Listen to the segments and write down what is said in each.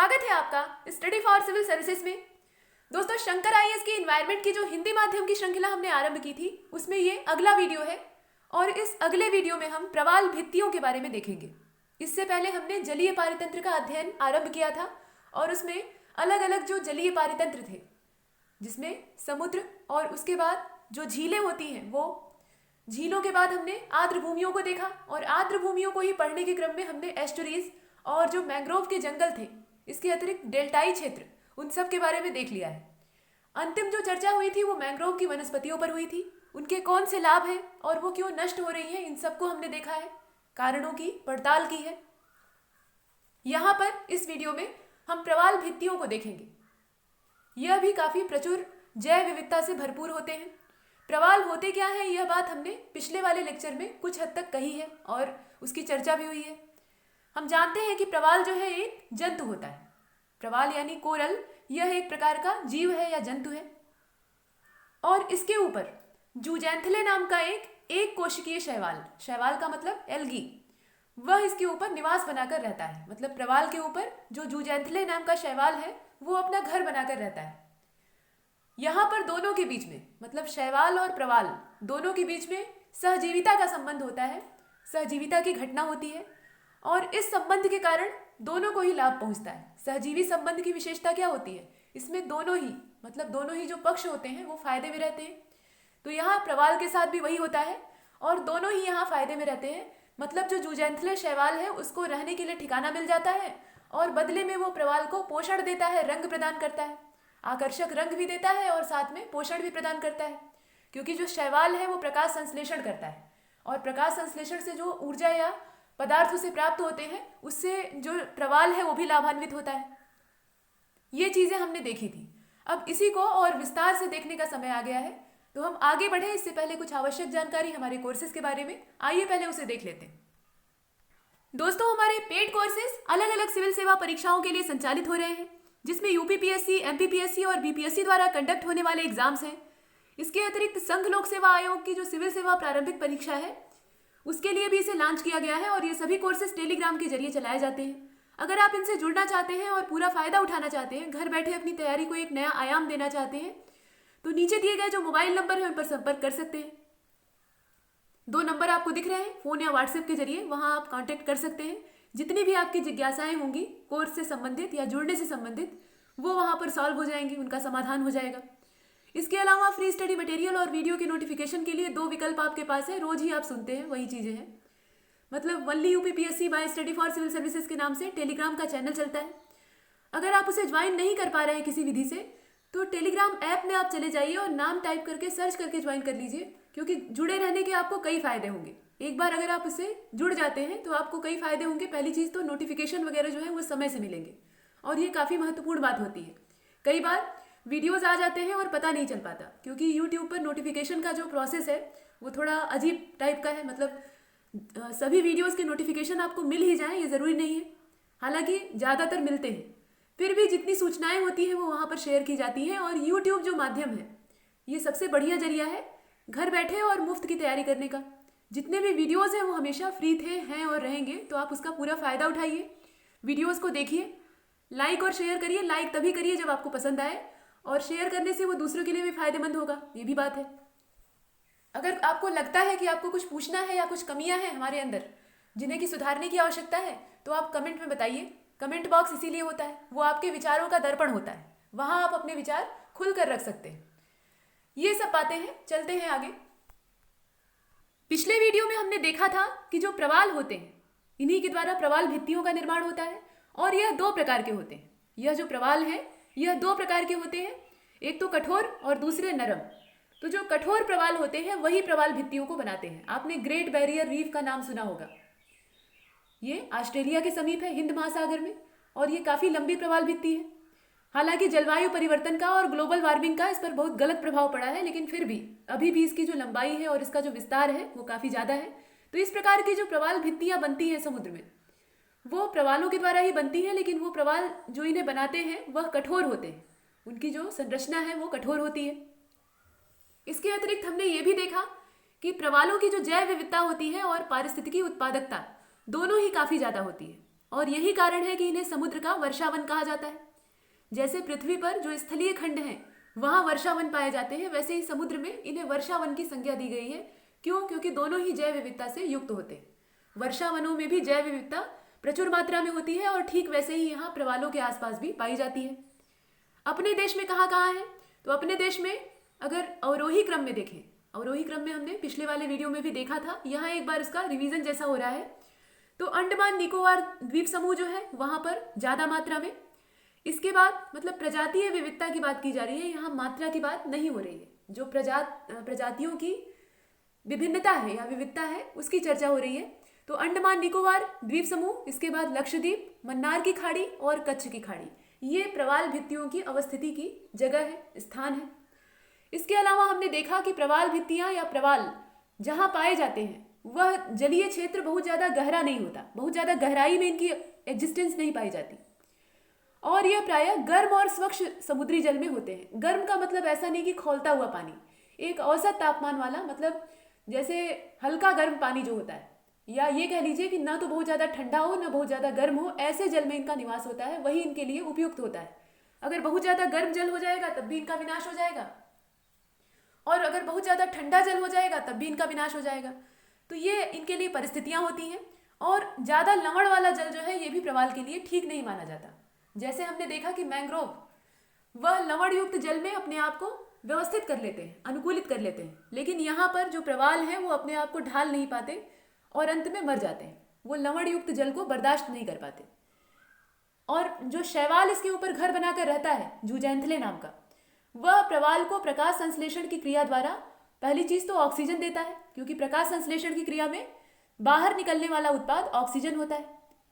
स्वागत है आपका स्टडी फॉर सिविल सर्विसेज में। दोस्तों, शंकर आईएएस की इन्वायरमेंट की जो हिंदी माध्यम की श्रृंखला हमने आरंभ की थी उसमें ये अगला वीडियो है और इस अगले वीडियो में हम प्रवाल भित्तियों के बारे में देखेंगे। इससे पहले हमने जलीय पारितंत्र का अध्ययन आरंभ किया था और उसमें अलग अलग जो जलीय पारितंत्र थे जिसमें समुद्र और उसके बाद जो झीलें होती हैं वो झीलों के बाद हमने आर्द्र भूमियों को देखा और आर्द्र भूमियों को ही पढ़ने के क्रम में हमने एस्टुरीज और जो मैंग्रोव के जंगल थे इसके अतिरिक्त डेल्टाई क्षेत्र उन सब के बारे में देख लिया है। अंतिम जो चर्चा हुई थी वो मैंग्रोव की वनस्पतियों पर हुई थी, उनके कौन से लाभ हैं और वो क्यों नष्ट हो रही हैं, इन सबको हमने देखा है, कारणों की पड़ताल की है। यहाँ पर इस वीडियो में हम प्रवाल भित्तियों को देखेंगे। यह भी काफ़ी प्रचुर जैव विविधता से भरपूर होते हैं। प्रवाल होते क्या है यह बात हमने पिछले वाले लेक्चर में कुछ हद तक कही है और उसकी चर्चा भी हुई है। हम जानते हैं कि प्रवाल जो है एक जंतु होता है। प्रवाल यानी कोरल, यह एक प्रकार का जीव है या जंतु है और इसके ऊपर जूजेंथले नाम का एक कोशिकीय शैवाल, शैवाल का मतलब एल्गी, वह इसके ऊपर निवास बनाकर रहता है। मतलब प्रवाल के ऊपर जो जूजेंथले नाम का शैवाल है वो अपना घर बनाकर रहता है। यहाँ पर दोनों के बीच में, मतलब शैवाल और प्रवाल दोनों के बीच में सहजीविता का संबंध होता है, सहजीविता की घटना होती है और इस संबंध के कारण दोनों को ही लाभ पहुंचता है। सहजीवी संबंध की विशेषता क्या होती है? इसमें दोनों ही जो पक्ष होते हैं वो फायदे में रहते हैं। तो यहाँ प्रवाल के साथ भी वही होता है और दोनों ही यहाँ फायदे में रहते हैं। मतलब जो जूजेंथले शैवाल है उसको रहने के लिए ठिकाना मिल जाता है और बदले में वो प्रवाल को पोषण देता है, रंग प्रदान करता है, आकर्षक रंग भी देता है और साथ में पोषण भी प्रदान करता है। क्योंकि जो शैवाल है वो प्रकाश संश्लेषण करता है और प्रकाश संश्लेषण से जो ऊर्जा या पदार्थ उसे प्राप्त होते हैं उससे जो प्रवाल है वो भी लाभान्वित होता है। ये चीज़ें हमने देखी थी। अब इसी को और विस्तार से देखने का समय आ गया है, तो हम आगे बढ़े इससे पहले कुछ आवश्यक जानकारी हमारे कोर्सेज के बारे में, आइए पहले उसे देख लेते हैं। दोस्तों, हमारे पेड कोर्सेज अलग अलग सिविल सेवा परीक्षाओं के लिए संचालित हो रहे हैं जिसमें यूपीपीएससी, एमपीपीएससी और बीपीएससी द्वारा कंडक्ट होने वाले एग्जाम्स हैं। इसके अतिरिक्त संघ लोक सेवा आयोग की जो सिविल सेवा प्रारंभिक परीक्षा है उसके लिए भी इसे लॉन्च किया गया है और ये सभी कोर्सेज टेलीग्राम के जरिए चलाए जाते हैं। अगर आप इनसे जुड़ना चाहते हैं और पूरा फायदा उठाना चाहते हैं, घर बैठे अपनी तैयारी को एक नया आयाम देना चाहते हैं, तो नीचे दिए गए जो मोबाइल नंबर है उन पर संपर्क कर सकते हैं। 2 नंबर आपको दिख रहे हैं, फ़ोन या व्हाट्सएप के जरिए, वहाँ आप कांटेक्ट कर सकते हैं। जितनी भी आपकी जिज्ञासाएं होंगी कोर्स से संबंधित या जुड़ने से संबंधित वो वहाँ पर सॉल्व हो जाएंगी, उनका समाधान हो जाएगा। इसके अलावा फ्री स्टडी मटेरियल और वीडियो के नोटिफिकेशन के लिए 2 विकल्प आपके पास है, रोज ही आप सुनते हैं वही चीज़ें हैं। मतलब only UPPSC by study for civil services के नाम से टेलीग्राम का चैनल चलता है। अगर आप उसे ज्वाइन नहीं कर पा रहे हैं किसी विधि से तो टेलीग्राम ऐप में आप चले जाइए और नाम टाइप करके सर्च करके ज्वाइन कर लीजिए, क्योंकि जुड़े रहने के आपको कई फायदे होंगे। एक बार अगर आप उससे जुड़ जाते हैं तो आपको कई फायदे होंगे। पहली चीज़ तो नोटिफिकेशन वगैरह जो है वो समय से मिलेंगे और ये काफ़ी महत्वपूर्ण बात होती है। कई बार वीडियोस आ जाते हैं और पता नहीं चल पाता, क्योंकि यूट्यूब पर नोटिफिकेशन का जो प्रोसेस है वो थोड़ा अजीब टाइप का है। मतलब सभी वीडियोस के नोटिफिकेशन आपको मिल ही जाए ये ज़रूरी नहीं है, हालांकि ज़्यादातर मिलते हैं। फिर भी जितनी सूचनाएं होती हैं वो वहाँ पर शेयर की जाती हैं और यूट्यूब जो माध्यम है ये सबसे बढ़िया जरिया है घर बैठे और मुफ्त की तैयारी करने का। जितने भी वीडियोज़ हैं वो हमेशा फ्री थे, हैं और रहेंगे, तो आप उसका पूरा फ़ायदा उठाइए। वीडियोज़ को देखिए, लाइक और शेयर करिए। लाइक तभी करिए जब आपको पसंद आए और शेयर करने से वो दूसरों के लिए भी फायदेमंद होगा, ये भी बात है। अगर आपको लगता है कि आपको कुछ पूछना है या कुछ कमियां हैं हमारे अंदर जिन्हें की सुधारने की आवश्यकता है तो आप कमेंट में बताइए। कमेंट बॉक्स इसीलिए होता है, वो आपके विचारों का दर्पण होता है, वहाँ आप अपने विचार खुल कर रख सकते हैं। ये सब बातें हैं, चलते हैं आगे। पिछले वीडियो में हमने देखा था कि जो प्रवाल होते हैं इन्हीं के द्वारा प्रवाल भित्तियों का निर्माण होता है और यह 2 प्रकार के होते हैं। यह जो प्रवाल है यह 2 प्रकार के होते हैं, एक तो कठोर और दूसरे नरम। तो जो कठोर प्रवाल होते हैं वही प्रवाल भित्तियों को बनाते हैं। आपने ग्रेट बैरियर रीफ का नाम सुना होगा, ये ऑस्ट्रेलिया के समीप है हिंद महासागर में और ये काफ़ी लंबी प्रवाल भित्ति है। हालांकि जलवायु परिवर्तन का और ग्लोबल वार्मिंग का इस पर बहुत गलत प्रभाव पड़ा है, लेकिन फिर भी अभी भी इसकी जो लंबाई है और इसका जो विस्तार है वो काफ़ी ज़्यादा है। तो इस प्रकार की जो प्रवाल भित्तियाँ बनती हैं समुद्र में वो प्रवालों के द्वारा ही बनती हैं, लेकिन वो प्रवाल जो इन्हें बनाते हैं वह कठोर होते हैं, उनकी जो संरचना है वो कठोर होती है। इसके अतिरिक्त हमने ये भी देखा कि प्रवालों की जो जैव विविधता होती है और पारिस्थितिकी उत्पादकता दोनों ही काफ़ी ज़्यादा होती है। और यही कारण है कि इन्हें समुद्र का वर्षावन कहा जाता है। जैसे पृथ्वी पर जो स्थलीय खंड हैं वहाँ वर्षावन पाए जाते हैं, वैसे ही समुद्र में इन्हें वर्षावन की संज्ञा दी गई है। क्यों? क्योंकि दोनों ही जैव विविधता से युक्त होते हैं। वर्षावनों में भी जैव विविधता प्रचुर मात्रा में होती है और ठीक वैसे ही यहाँ प्रवालों के आसपास भी पाई जाती है। अपने देश में कहाँ कहाँ है? तो अपने देश में अगर अवरोही क्रम में देखें, अवरोही क्रम में हमने पिछले वाले वीडियो में भी देखा था, यहाँ एक बार इसका रिवीजन जैसा हो रहा है। तो अंडमान निकोबार द्वीप समूह जो है वहाँ पर ज़्यादा मात्रा में। इसके बाद मतलब प्रजातीय विविधता की बात की जा रही है, यहाँ मात्रा की बात नहीं हो रही है। जो प्रजातियों की विभिन्नता है या विविधता है उसकी चर्चा हो रही है। तो अंडमान निकोबार द्वीप समूह, इसके बाद लक्षद्वीप, मन्नार की खाड़ी और कच्छ की खाड़ी, ये प्रवाल भित्तियों की अवस्थिति की जगह है, स्थान है। इसके अलावा हमने देखा कि प्रवाल भित्तियां या प्रवाल जहाँ पाए जाते हैं वह जलीय क्षेत्र बहुत ज़्यादा गहरा नहीं होता, बहुत ज़्यादा गहराई में इनकी एग्जिस्टेंस नहीं पाई जाती और यह प्रायः गर्म और स्वच्छ समुद्री जल में होते हैं। गर्म का मतलब ऐसा नहीं कि खौलता हुआ पानी, एक औसत तापमान वाला, मतलब जैसे हल्का गर्म पानी जो होता है, या ये कह लीजिए कि ना तो बहुत ज़्यादा ठंडा हो ना बहुत ज़्यादा गर्म हो, ऐसे जल में इनका निवास होता है, वही इनके लिए उपयुक्त होता है। अगर बहुत ज़्यादा गर्म जल हो जाएगा तब भी इनका विनाश हो जाएगा, और अगर बहुत ज़्यादा ठंडा जल हो जाएगा तब भी इनका विनाश हो जाएगा। तो ये इनके लिए परिस्थितियाँ होती हैं। और ज़्यादा लवण वाला जल जो है ये भी प्रवाल के लिए ठीक नहीं माना जाता। जैसे हमने देखा कि मैंग्रोव वह लवण युक्त जल में अपने आप को व्यवस्थित कर लेते हैं, अनुकूलित कर लेते हैं, लेकिन यहाँ पर जो प्रवाल हैं वो अपने आप को ढाल नहीं पाते और अंत में मर जाते हैं, वो लवण युक्त जल को बर्दाश्त नहीं कर पाते। और जो शैवाल इसके ऊपर घर बनाकर रहता है जूजैंथले नाम का, वह प्रवाल को प्रकाश संश्लेषण की क्रिया द्वारा पहली चीज तो ऑक्सीजन देता है, क्योंकि प्रकाश संश्लेषण की क्रिया में बाहर निकलने वाला उत्पाद ऑक्सीजन होता है।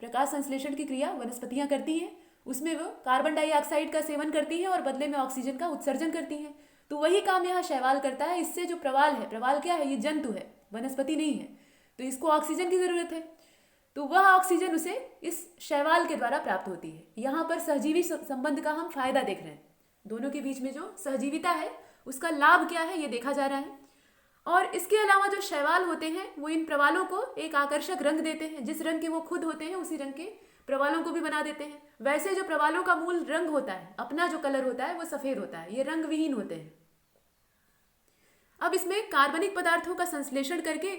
प्रकाश संश्लेषण की क्रिया वनस्पतियां करती हैं, उसमें वो कार्बन डाइऑक्साइड का सेवन करती है और बदले में ऑक्सीजन का उत्सर्जन करती हैं। तो वही काम यहाँ शैवाल करता है। इससे जो प्रवाल है, प्रवाल क्या है? ये जंतु है, वनस्पति नहीं है, तो इसको ऑक्सीजन की जरूरत है। तो वह ऑक्सीजन उसे इस शैवाल के द्वारा प्राप्त होती है। यहाँ पर सहजीवी संबंध का हम फायदा देख रहे हैं, दोनों के बीच में जो सहजीविता है उसका लाभ क्या है ये देखा जा रहा है। और इसके अलावा जो शैवाल होते हैं वो इन प्रवालों को एक आकर्षक रंग देते हैं, जिस रंग के वो खुद होते हैं उसी रंग के प्रवालों को भी बना देते हैं। वैसे जो प्रवालों का मूल रंग होता है, अपना जो कलर होता है वो सफेद होता है, ये रंग विहीन होते हैं। अब इसमें कार्बनिक पदार्थों का संश्लेषण करके,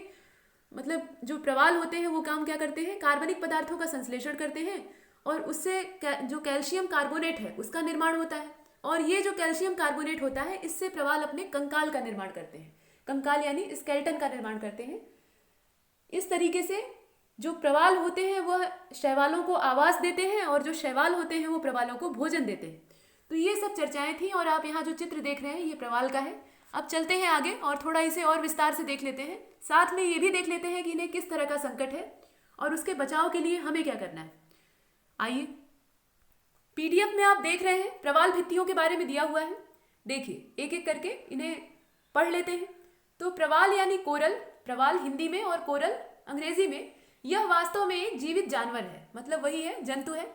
मतलब जो प्रवाल होते हैं वो काम क्या करते हैं? कार्बनिक पदार्थों का संश्लेषण करते हैं और उससे जो कैल्शियम कार्बोनेट है उसका निर्माण होता है। और ये जो कैल्शियम कार्बोनेट होता है इससे प्रवाल अपने कंकाल का निर्माण करते हैं, कंकाल यानी स्केलेटन का निर्माण करते हैं। इस तरीके से जो प्रवाल होते हैं वह शैवालों को आवास देते हैं और जो शैवाल होते हैं वो प्रवालों को भोजन देते हैं। तो ये सब चर्चाएं थी और आप यहाँ जो चित्र देख रहे हैं ये प्रवाल का है। अब चलते हैं आगे और थोड़ा इसे और विस्तार से देख लेते हैं। साथ में ये भी देख लेते हैं कि इन्हें किस तरह का संकट है और उसके बचाव के लिए हमें क्या करना है। आइए, पीडीएफ में आप देख रहे हैं प्रवाल भित्तियों के बारे में दिया हुआ है। देखिए एक एक करके इन्हें पढ़ लेते हैं। तो प्रवाल यानी कोरल, प्रवाल हिंदी में और कोरल अंग्रेजी में, यह वास्तव में एक जीवित जानवर है, मतलब वही है, जंतु है।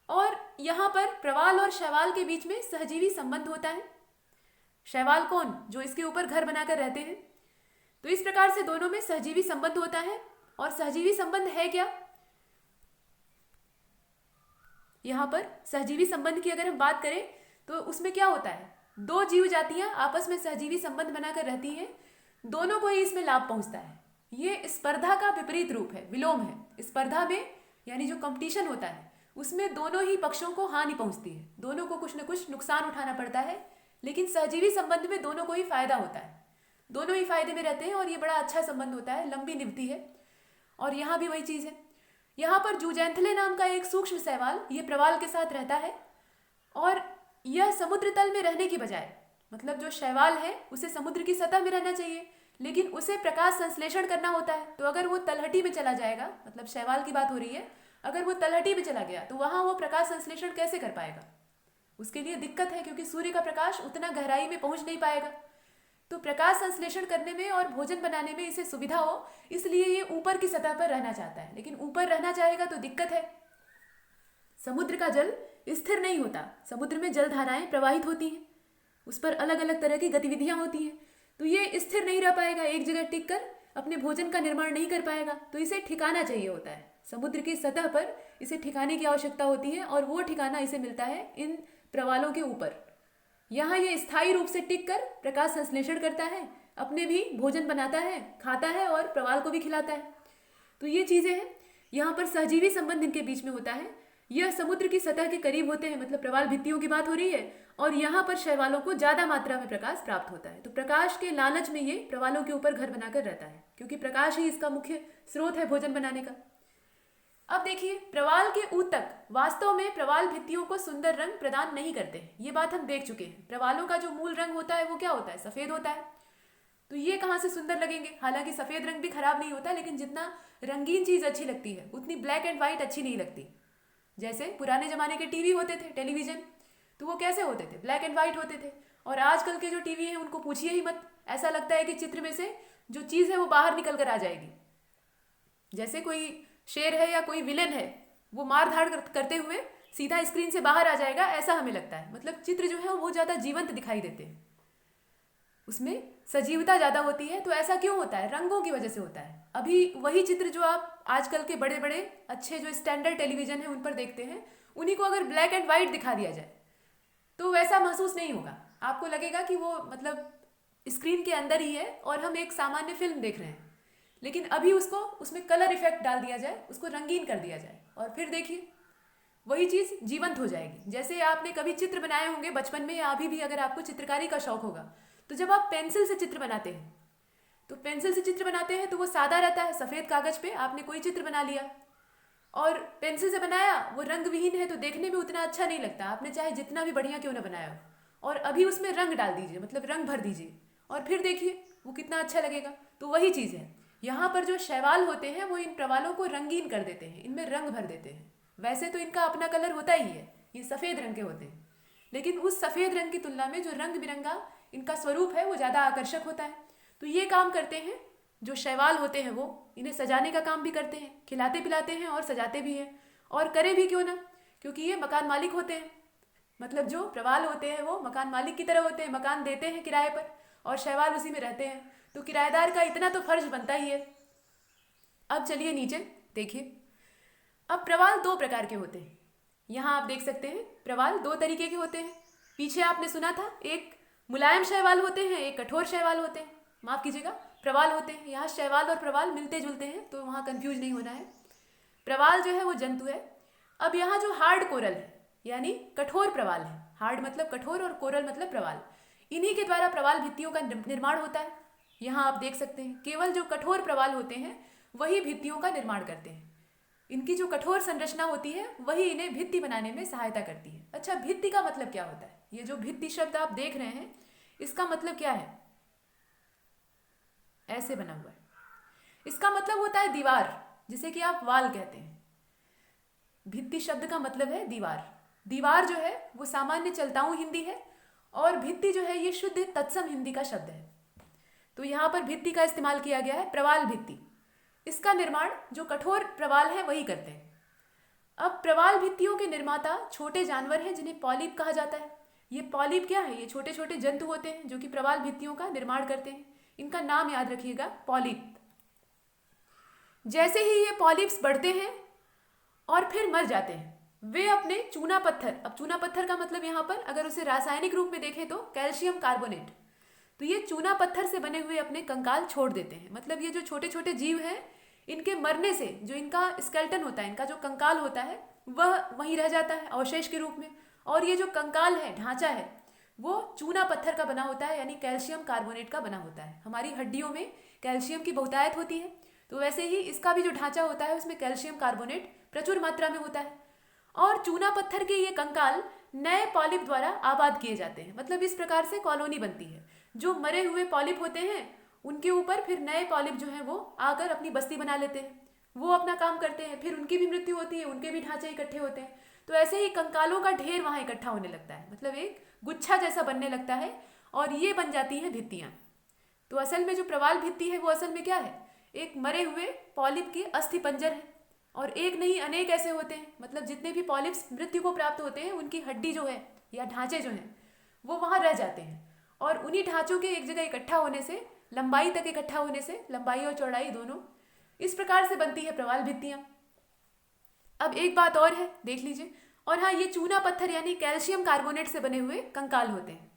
और यहाँ पर प्रवाल और शैवाल के बीच में सहजीवी संबंध होता है। शैवाल कौन? जो इसके ऊपर घर बनाकर रहते हैं। तो इस प्रकार से दोनों में सहजीवी संबंध होता है। और सहजीवी संबंध है क्या? यहाँ पर सहजीवी संबंध की अगर हम बात करें तो उसमें क्या होता है? दो जीव जातियां आपस में सहजीवी संबंध बनाकर रहती हैं, दोनों को ही इसमें लाभ पहुंचता है। ये स्पर्धा का विपरीत रूप है, विलोम है। स्पर्धा में यानी जो कंपटीशन होता है उसमें दोनों ही पक्षों को हानि पहुंचती है, दोनों को कुछ न कुछ नुकसान उठाना पड़ता है। लेकिन सहजीवी संबंध में दोनों को ही फायदा होता है, दोनों ही फायदे में रहते हैं और ये बड़ा अच्छा संबंध होता है, लंबी निभती है। और यहाँ भी वही चीज़ है। यहाँ पर जूजैंथले नाम का एक सूक्ष्म शैवाल ये प्रवाल के साथ रहता है और यह समुद्र तल में रहने की बजाय, मतलब जो शैवाल है उसे समुद्र की सतह में रहना चाहिए, लेकिन उसे प्रकाश संश्लेषण करना होता है। तो अगर वो तलहटी में चला जाएगा, मतलब शैवाल की बात हो रही है, अगर वो तलहटी में चला गया तो वहाँ वो प्रकाश संश्लेषण कैसे कर पाएगा? उसके लिए दिक्कत है, क्योंकि सूर्य का प्रकाश उतना गहराई में पहुँच नहीं पाएगा। तो प्रकाश संश्लेषण करने में और भोजन बनाने में इसे सुविधा हो, इसलिए ये ऊपर की सतह पर रहना चाहता है। लेकिन ऊपर रहना चाहेगा तो दिक्कत है, समुद्र का जल स्थिर नहीं होता, समुद्र में जल धाराएं प्रवाहित होती हैं, उस पर अलग अलग तरह की गतिविधियां होती हैं। तो ये स्थिर नहीं रह पाएगा, एक जगह टिक कर अपने भोजन का निर्माण नहीं कर पाएगा। तो इसे ठिकाना चाहिए होता है, समुद्र की सतह पर इसे ठिकाने की आवश्यकता होती है और वो ठिकाना इसे मिलता है इन प्रवालों के ऊपर। यहाँ ये स्थायी रूप से टिक कर प्रकाश संश्लेषण करता है, अपने भी भोजन बनाता है, खाता है और प्रवाल को भी खिलाता है। तो ये चीज़ें हैं। यहाँ पर सहजीवी संबंध इनके बीच में होता है। यह समुद्र की सतह के करीब होते हैं, मतलब प्रवाल भित्तियों की बात हो रही है, और यहाँ पर शैवालों को ज़्यादा मात्रा में प्रकाश प्राप्त होता है। तो प्रकाश के लालच में ये प्रवालों के ऊपर घर बनाकर रहता है, क्योंकि प्रकाश ही इसका मुख्य स्रोत है भोजन बनाने का। अब देखिए, प्रवाल के ऊतक वास्तव में प्रवाल भित्तियों को सुंदर रंग प्रदान नहीं करते हैं। ये बात हम देख चुके हैं। प्रवालों का जो मूल रंग होता है वो क्या होता है? सफ़ेद होता है। तो ये कहाँ से सुंदर लगेंगे? हालांकि सफ़ेद रंग भी खराब नहीं होता, लेकिन जितना रंगीन चीज़ अच्छी लगती है उतनी ब्लैक एंड वाइट अच्छी नहीं लगती। जैसे पुराने ज़माने के टीवी होते थे, टेलीविज़न, तो वो कैसे होते थे? ब्लैक एंड वाइट होते थे। और आजकल के जो टीवी हैं उनको पूछिए ही मत। ऐसा लगता है कि चित्र में से जो चीज़ है वो बाहर निकल कर आ जाएगी। जैसे कोई शेर है या कोई विलेन है, वो मार धाड़ करते हुए सीधा स्क्रीन से बाहर आ जाएगा, ऐसा हमें लगता है। मतलब चित्र जो है वो ज़्यादा जीवंत दिखाई देते हैं, उसमें सजीवता ज़्यादा होती है। तो ऐसा क्यों होता है? रंगों की वजह से होता है। अभी वही चित्र जो आप आजकल के बड़े बड़े अच्छे जो स्टैंडर्ड टेलीविज़न है उन पर देखते हैं, उन्हीं को अगर ब्लैक एंड वाइट दिखा दिया जाए तो वैसा महसूस नहीं होगा। आपको लगेगा कि वो मतलब स्क्रीन के अंदर ही है और हम एक सामान्य फिल्म देख रहे हैं। लेकिन अभी उसको उसमें कलर इफेक्ट डाल दिया जाए, उसको रंगीन कर दिया जाए, और फिर देखिए वही चीज़ जीवंत हो जाएगी। जैसे आपने कभी चित्र बनाए होंगे बचपन में, या अभी भी अगर आपको चित्रकारी का शौक होगा, तो जब आप पेंसिल से चित्र बनाते हैं, तो पेंसिल से चित्र बनाते हैं तो वो सादा रहता है। सफ़ेद कागज़ पे आपने कोई चित्र बना लिया और पेंसिल से बनाया, वो रंग विहीन है तो देखने में उतना अच्छा नहीं लगता, आपने चाहे जितना भी बढ़िया क्यों ना बनाया हो। और अभी उसमें रंग डाल दीजिए, मतलब रंग भर दीजिए, और फिर देखिए वो कितना अच्छा लगेगा। तो वही चीज़ है, यहाँ पर जो शैवाल होते हैं वो इन प्रवालों को रंगीन कर देते हैं, इनमें रंग भर देते हैं। वैसे तो इनका अपना कलर होता ही है, ये सफ़ेद रंग के होते हैं, लेकिन उस सफ़ेद रंग की तुलना में जो रंग बिरंगा इनका स्वरूप है वो ज़्यादा आकर्षक होता है। तो ये काम करते हैं जो शैवाल होते हैं, वो इन्हें सजाने का काम भी करते हैं, खिलाते पिलाते हैं और सजाते भी हैं। और करें भी क्यों ना, क्योंकि ये मकान मालिक होते हैं। मतलब जो प्रवाल होते हैं वो मकान मालिक की तरह होते हैं, मकान देते हैं किराए पर और शैवाल उसी में रहते हैं। तो किराएदार का इतना तो फर्ज बनता ही है। अब चलिए नीचे देखिए। अब प्रवाल दो प्रकार के होते हैं। यहाँ आप देख सकते हैं प्रवाल दो तरीके के होते हैं। पीछे आपने सुना था एक मुलायम शैवाल होते हैं, एक कठोर शैवाल होते हैं, माफ़ कीजिएगा प्रवाल होते हैं। यहाँ शैवाल और प्रवाल मिलते जुलते हैं, तो वहाँ कंफ्यूज नहीं होना है। प्रवाल जो है वो जंतु है। अब यहाँ जो हार्ड कोरल है, यानी कठोर प्रवाल है, हार्ड मतलब कठोर और कोरल मतलब प्रवाल, इन्हीं के द्वारा प्रवाल भित्तियों का निर्माण होता है। यहाँ आप देख सकते हैं केवल जो कठोर प्रवाल होते हैं वही भित्तियों का निर्माण करते हैं। इनकी जो कठोर संरचना होती है वही इन्हें भित्ति बनाने में सहायता करती है। अच्छा, भित्ति का मतलब क्या होता है? ये जो भित्ति शब्द आप देख रहे हैं इसका मतलब क्या है? ऐसे बना हुआ है, इसका मतलब होता है दीवार, जिसे कि आप वाल कहते हैं। भित्ति शब्द का मतलब है दीवार। दीवार जो है वो सामान्य चलताऊ हिंदी है, और भित्ति जो है ये शुद्ध तत्सम हिंदी का शब्द है। तो यहाँ पर भित्ति का इस्तेमाल किया गया है, प्रवाल भित्ति। इसका निर्माण जो कठोर प्रवाल है वही करते हैं। अब प्रवाल भित्तियों के निर्माता छोटे जानवर हैं जिन्हें पॉलिप कहा जाता है। ये पॉलिप क्या है? ये छोटे छोटे जंतु होते हैं जो कि प्रवाल भित्तियों का निर्माण करते हैं। इनका नाम याद रखिएगा, पॉलिप। जैसे ही ये पॉलिप्स बढ़ते हैं और फिर मर जाते हैं, वे अपने चूना पत्थर, अब चूना पत्थर का मतलब यहाँ पर अगर उसे रासायनिक रूप में देखें तो कैल्शियम कार्बोनेट, तो ये चूना पत्थर से बने हुए अपने कंकाल छोड़ देते हैं। मतलब ये जो छोटे छोटे जीव हैं, इनके मरने से जो इनका स्केलेटन होता है, इनका जो कंकाल होता है, वह वहीं रह जाता है अवशेष के रूप में। और ये जो कंकाल है, ढांचा है, वो चूना पत्थर का बना होता है, यानी कैल्शियम कार्बोनेट का बना होता है। हमारी हड्डियों में कैल्शियम की बहुतायत होती है, तो वैसे ही इसका भी जो ढांचा होता है उसमें कैल्शियम कार्बोनेट प्रचुर मात्रा में होता है। और चूना पत्थर के ये कंकाल नए पॉलिप द्वारा आबाद किए जाते हैं। मतलब इस प्रकार से कॉलोनी बनती है। जो मरे हुए पॉलिप होते हैं उनके ऊपर फिर नए पॉलिप जो हैं वो आकर अपनी बस्ती बना लेते हैं, वो अपना काम करते हैं, फिर उनकी भी मृत्यु होती है, उनके भी ढांचे इकट्ठे होते हैं। तो ऐसे ही कंकालों का ढेर वहाँ इकट्ठा होने लगता है, मतलब एक गुच्छा जैसा बनने लगता है, और ये बन जाती हैं भित्तियाँ। तो असल में जो प्रवाल भित्ति है वो असल में क्या है? एक मरे हुए पॉलिप के अस्थि पंजर है। और एक नहीं अनेक ऐसे होते हैं, मतलब जितने भी पॉलिप्स मृत्यु को प्राप्त होते हैं उनकी हड्डी जो है या ढांचे जो हैं वो वहाँ रह जाते हैं। और उन्हीं ढांचों के एक जगह इकट्ठा होने से, लंबाई तक इकट्ठा होने से, लंबाई और चौड़ाई दोनों, इस प्रकार से बनती है प्रवाल भित्तियाँ। अब एक बात और है, देख लीजिए। और हाँ, ये चूना पत्थर यानी कैल्शियम कार्बोनेट से बने हुए कंकाल होते हैं।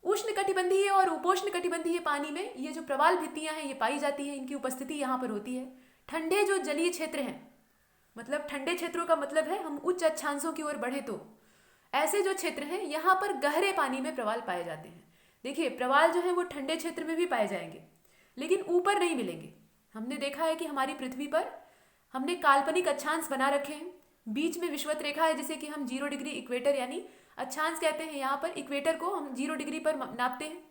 उष्णकटिबंधीय और उपोष्णकटिबंधीय पानी में ये जो प्रवाल भित्तियां हैं ये पाई जाती हैं, इनकी उपस्थिति यहाँ पर होती है। ठंडे जो जलीय क्षेत्र हैं, मतलब ठंडे क्षेत्रों का मतलब है हम उच्च अक्षांशों की ओर बढ़े तो ऐसे जो क्षेत्र हैं यहाँ पर गहरे पानी में प्रवाल पाए जाते हैं। देखिए, प्रवाल जो है वो ठंडे क्षेत्र में भी पाए जाएंगे लेकिन ऊपर नहीं मिलेंगे। हमने देखा है कि हमारी पृथ्वी पर हमने काल्पनिक अक्षांश बना रखे हैं, बीच में विषुवत रेखा है जिसे कि हम 0 डिग्री इक्वेटर यानी अक्षांश कहते हैं। यहाँ पर इक्वेटर को हम 0 डिग्री पर नापते हैं।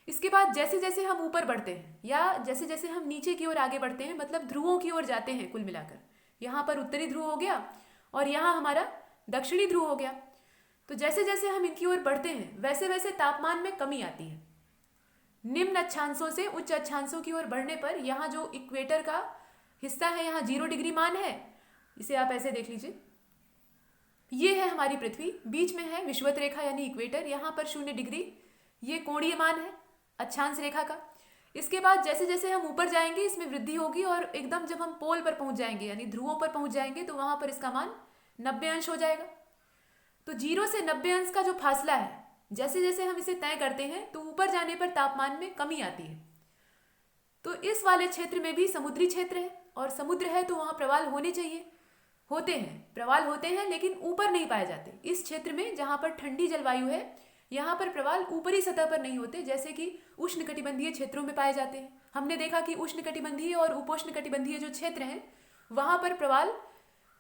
इसके बाद जैसे जैसे हम ऊपर बढ़ते हैं या जैसे जैसे हम नीचे की ओर आगे बढ़ते हैं, मतलब ध्रुवों की ओर जाते हैं, कुल मिलाकर यहाँ पर उत्तरी ध्रुव हो गया और यहाँ हमारा दक्षिणी ध्रुव हो गया। तो जैसे जैसे हम इनकी ओर बढ़ते हैं वैसे वैसे तापमान में कमी आती है। निम्न अक्षांशों से उच्च अक्षांशों की ओर बढ़ने पर यहाँ जो इक्वेटर का हिस्सा है यहाँ 0 डिग्री मान है। इसे आप ऐसे देख लीजिए, ये है हमारी पृथ्वी, बीच में है विषुवत रेखा यानी इक्वेटर, यहाँ पर 0 डिग्री ये कोणीय मान है अक्षांश रेखा का। इसके बाद जैसे जैसे हम ऊपर जाएंगे इसमें वृद्धि होगी और एकदम जब हम पोल पर पहुंच जाएंगे यानी ध्रुवों पर पहुंच जाएंगे तो वहां पर इसका मान 90 अंश हो जाएगा। तो 0 से 90 अंश का जो फासला है, जैसे जैसे हम इसे तय करते हैं तो ऊपर जाने पर तापमान में कमी आती है। तो इस वाले क्षेत्र में भी समुद्री क्षेत्र है और समुद्र है तो वहाँ प्रवाल होने चाहिए, होते हैं, प्रवाल होते हैं लेकिन ऊपर नहीं पाए जाते। इस क्षेत्र में जहाँ पर ठंडी जलवायु है यहाँ पर प्रवाल ऊपरी सतह पर नहीं होते जैसे कि उष्णकटिबंधीय क्षेत्रों में पाए जाते हैं। हमने देखा कि उष्णकटिबंधीय और उपोष्णकटिबंधीय जो क्षेत्र हैं वहाँ पर प्रवाल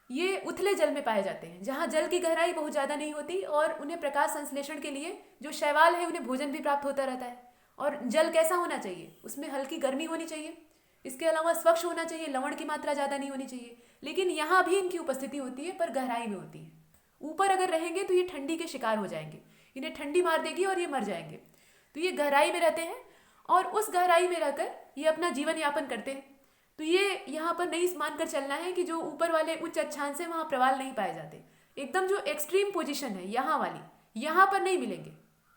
ये उथले जल में पाए जाते हैं, जहाँ जल की गहराई बहुत ज़्यादा नहीं होती और उन्हें प्रकाश संश्लेषण के लिए जो शैवाल है उन्हें भोजन भी प्राप्त होता रहता है। और जल कैसा होना चाहिए, उसमें हल्की गर्मी होनी चाहिए, इसके अलावा स्वच्छ होना चाहिए, लवण की मात्रा ज़्यादा नहीं होनी चाहिए। लेकिन यहाँ भी इनकी उपस्थिति होती है पर गहराई में होती है। ऊपर अगर रहेंगे तो ये ठंडी के शिकार हो जाएंगे, इन्हें ठंडी मार देगी और ये मर जाएंगे। तो ये गहराई में रहते हैं और उस गहराई में रहकर ये अपना जीवन यापन करते हैं। तो ये यहाँ पर नहीं मानकर चलना है कि जो ऊपर वाले उच्च अक्षांश है वहाँ प्रवाल नहीं पाए जाते। एकदम जो एक्सट्रीम पोजीशन है यहाँ वाली, यहाँ पर नहीं मिलेंगे।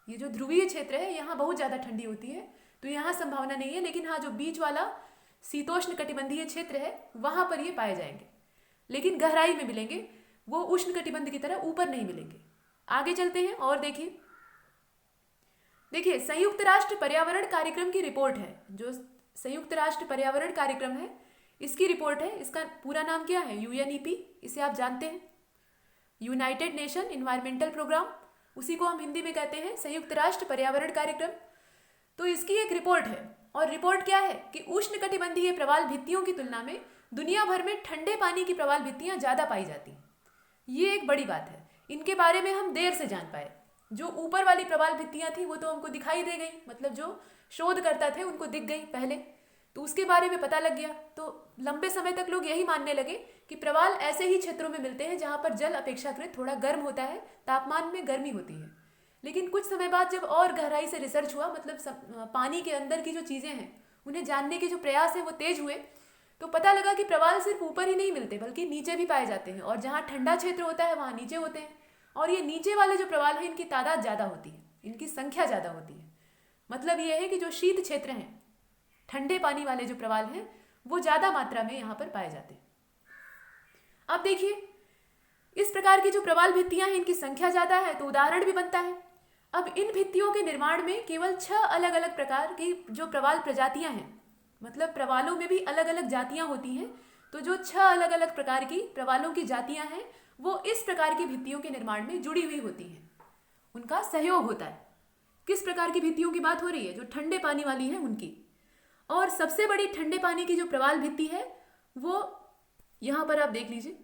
ये जो ध्रुवीय क्षेत्र है यहाँ बहुत ज़्यादा ठंडी होती है तो यहाँ संभावना नहीं है। लेकिन हाँ, जो बीच वाला शीतोष्ण कटिबंधीय क्षेत्र है वहाँ पर ये पाए जाएंगे लेकिन गहराई में मिलेंगे, वो उष्ण कटिबंध की तरह ऊपर नहीं मिलेंगे। आगे चलते हैं और देखिए संयुक्त राष्ट्र पर्यावरण कार्यक्रम की रिपोर्ट है। जो संयुक्त राष्ट्र पर्यावरण कार्यक्रम है इसकी रिपोर्ट है। इसका पूरा नाम क्या है? UNEP, इसे आप जानते हैं, यूनाइटेड नेशन इन्वायरमेंटल प्रोग्राम, उसी को हम हिंदी में कहते हैं संयुक्त राष्ट्र पर्यावरण कार्यक्रम। तो इसकी एक रिपोर्ट है और रिपोर्ट क्या है कि उष्णकटिबंधीय प्रवाल भित्तियों की तुलना में दुनिया भर में ठंडे पानी की प्रवाल भित्तियां ज़्यादा पाई जाती हैं। ये एक बड़ी बात है, इनके बारे में हम देर से जान पाए। जो ऊपर वाली प्रवाल भित्तियां थी वो तो हमको दिखाई दे गई, मतलब जो शोधकर्ता थे उनको दिख गई पहले, तो उसके बारे में पता लग गया। तो लंबे समय तक लोग यही मानने लगे कि प्रवाल ऐसे ही क्षेत्रों में मिलते हैं जहाँ पर जल अपेक्षाकृत थोड़ा गर्म होता है, तापमान में गर्मी होती है। लेकिन कुछ समय बाद जब और गहराई से रिसर्च हुआ, मतलब पानी के अंदर की जो चीज़ें हैं उन्हें जानने के जो प्रयास हैं वो तेज हुए, तो पता लगा कि प्रवाल सिर्फ ऊपर ही नहीं मिलते बल्कि नीचे भी पाए जाते हैं। और जहाँ ठंडा क्षेत्र होता है वहाँ नीचे होते हैं। और ये नीचे वाले जो प्रवाल हैं इनकी तादाद ज़्यादा होती है, इनकी संख्या ज़्यादा होती है। मतलब ये है कि जो शीत क्षेत्र हैं, ठंडे पानी वाले जो प्रवाल हैं वो ज़्यादा मात्रा में यहाँ पर पाए जाते हैं। अब देखिए, इस प्रकार की जो प्रवाल भित्तियाँ हैं इनकी संख्या ज़्यादा है तो उदाहरण भी बनता है। अब इन भित्तियों के निर्माण में केवल 6 अलग अलग प्रकार की जो प्रवाल प्रजातियाँ हैं, मतलब प्रवालों में भी अलग अलग जातियाँ होती हैं, तो जो 6 अलग अलग प्रकार की प्रवालों की जातियाँ हैं वो इस प्रकार की भित्तियों के निर्माण में जुड़ी हुई होती हैं, उनका सहयोग होता है। किस प्रकार की भित्तियों की बात हो रही है? जो ठंडे पानी वाली है उनकी। और सबसे बड़ी ठंडे पानी की जो प्रवाल भित्ति है वो यहाँ पर आप देख लीजिए।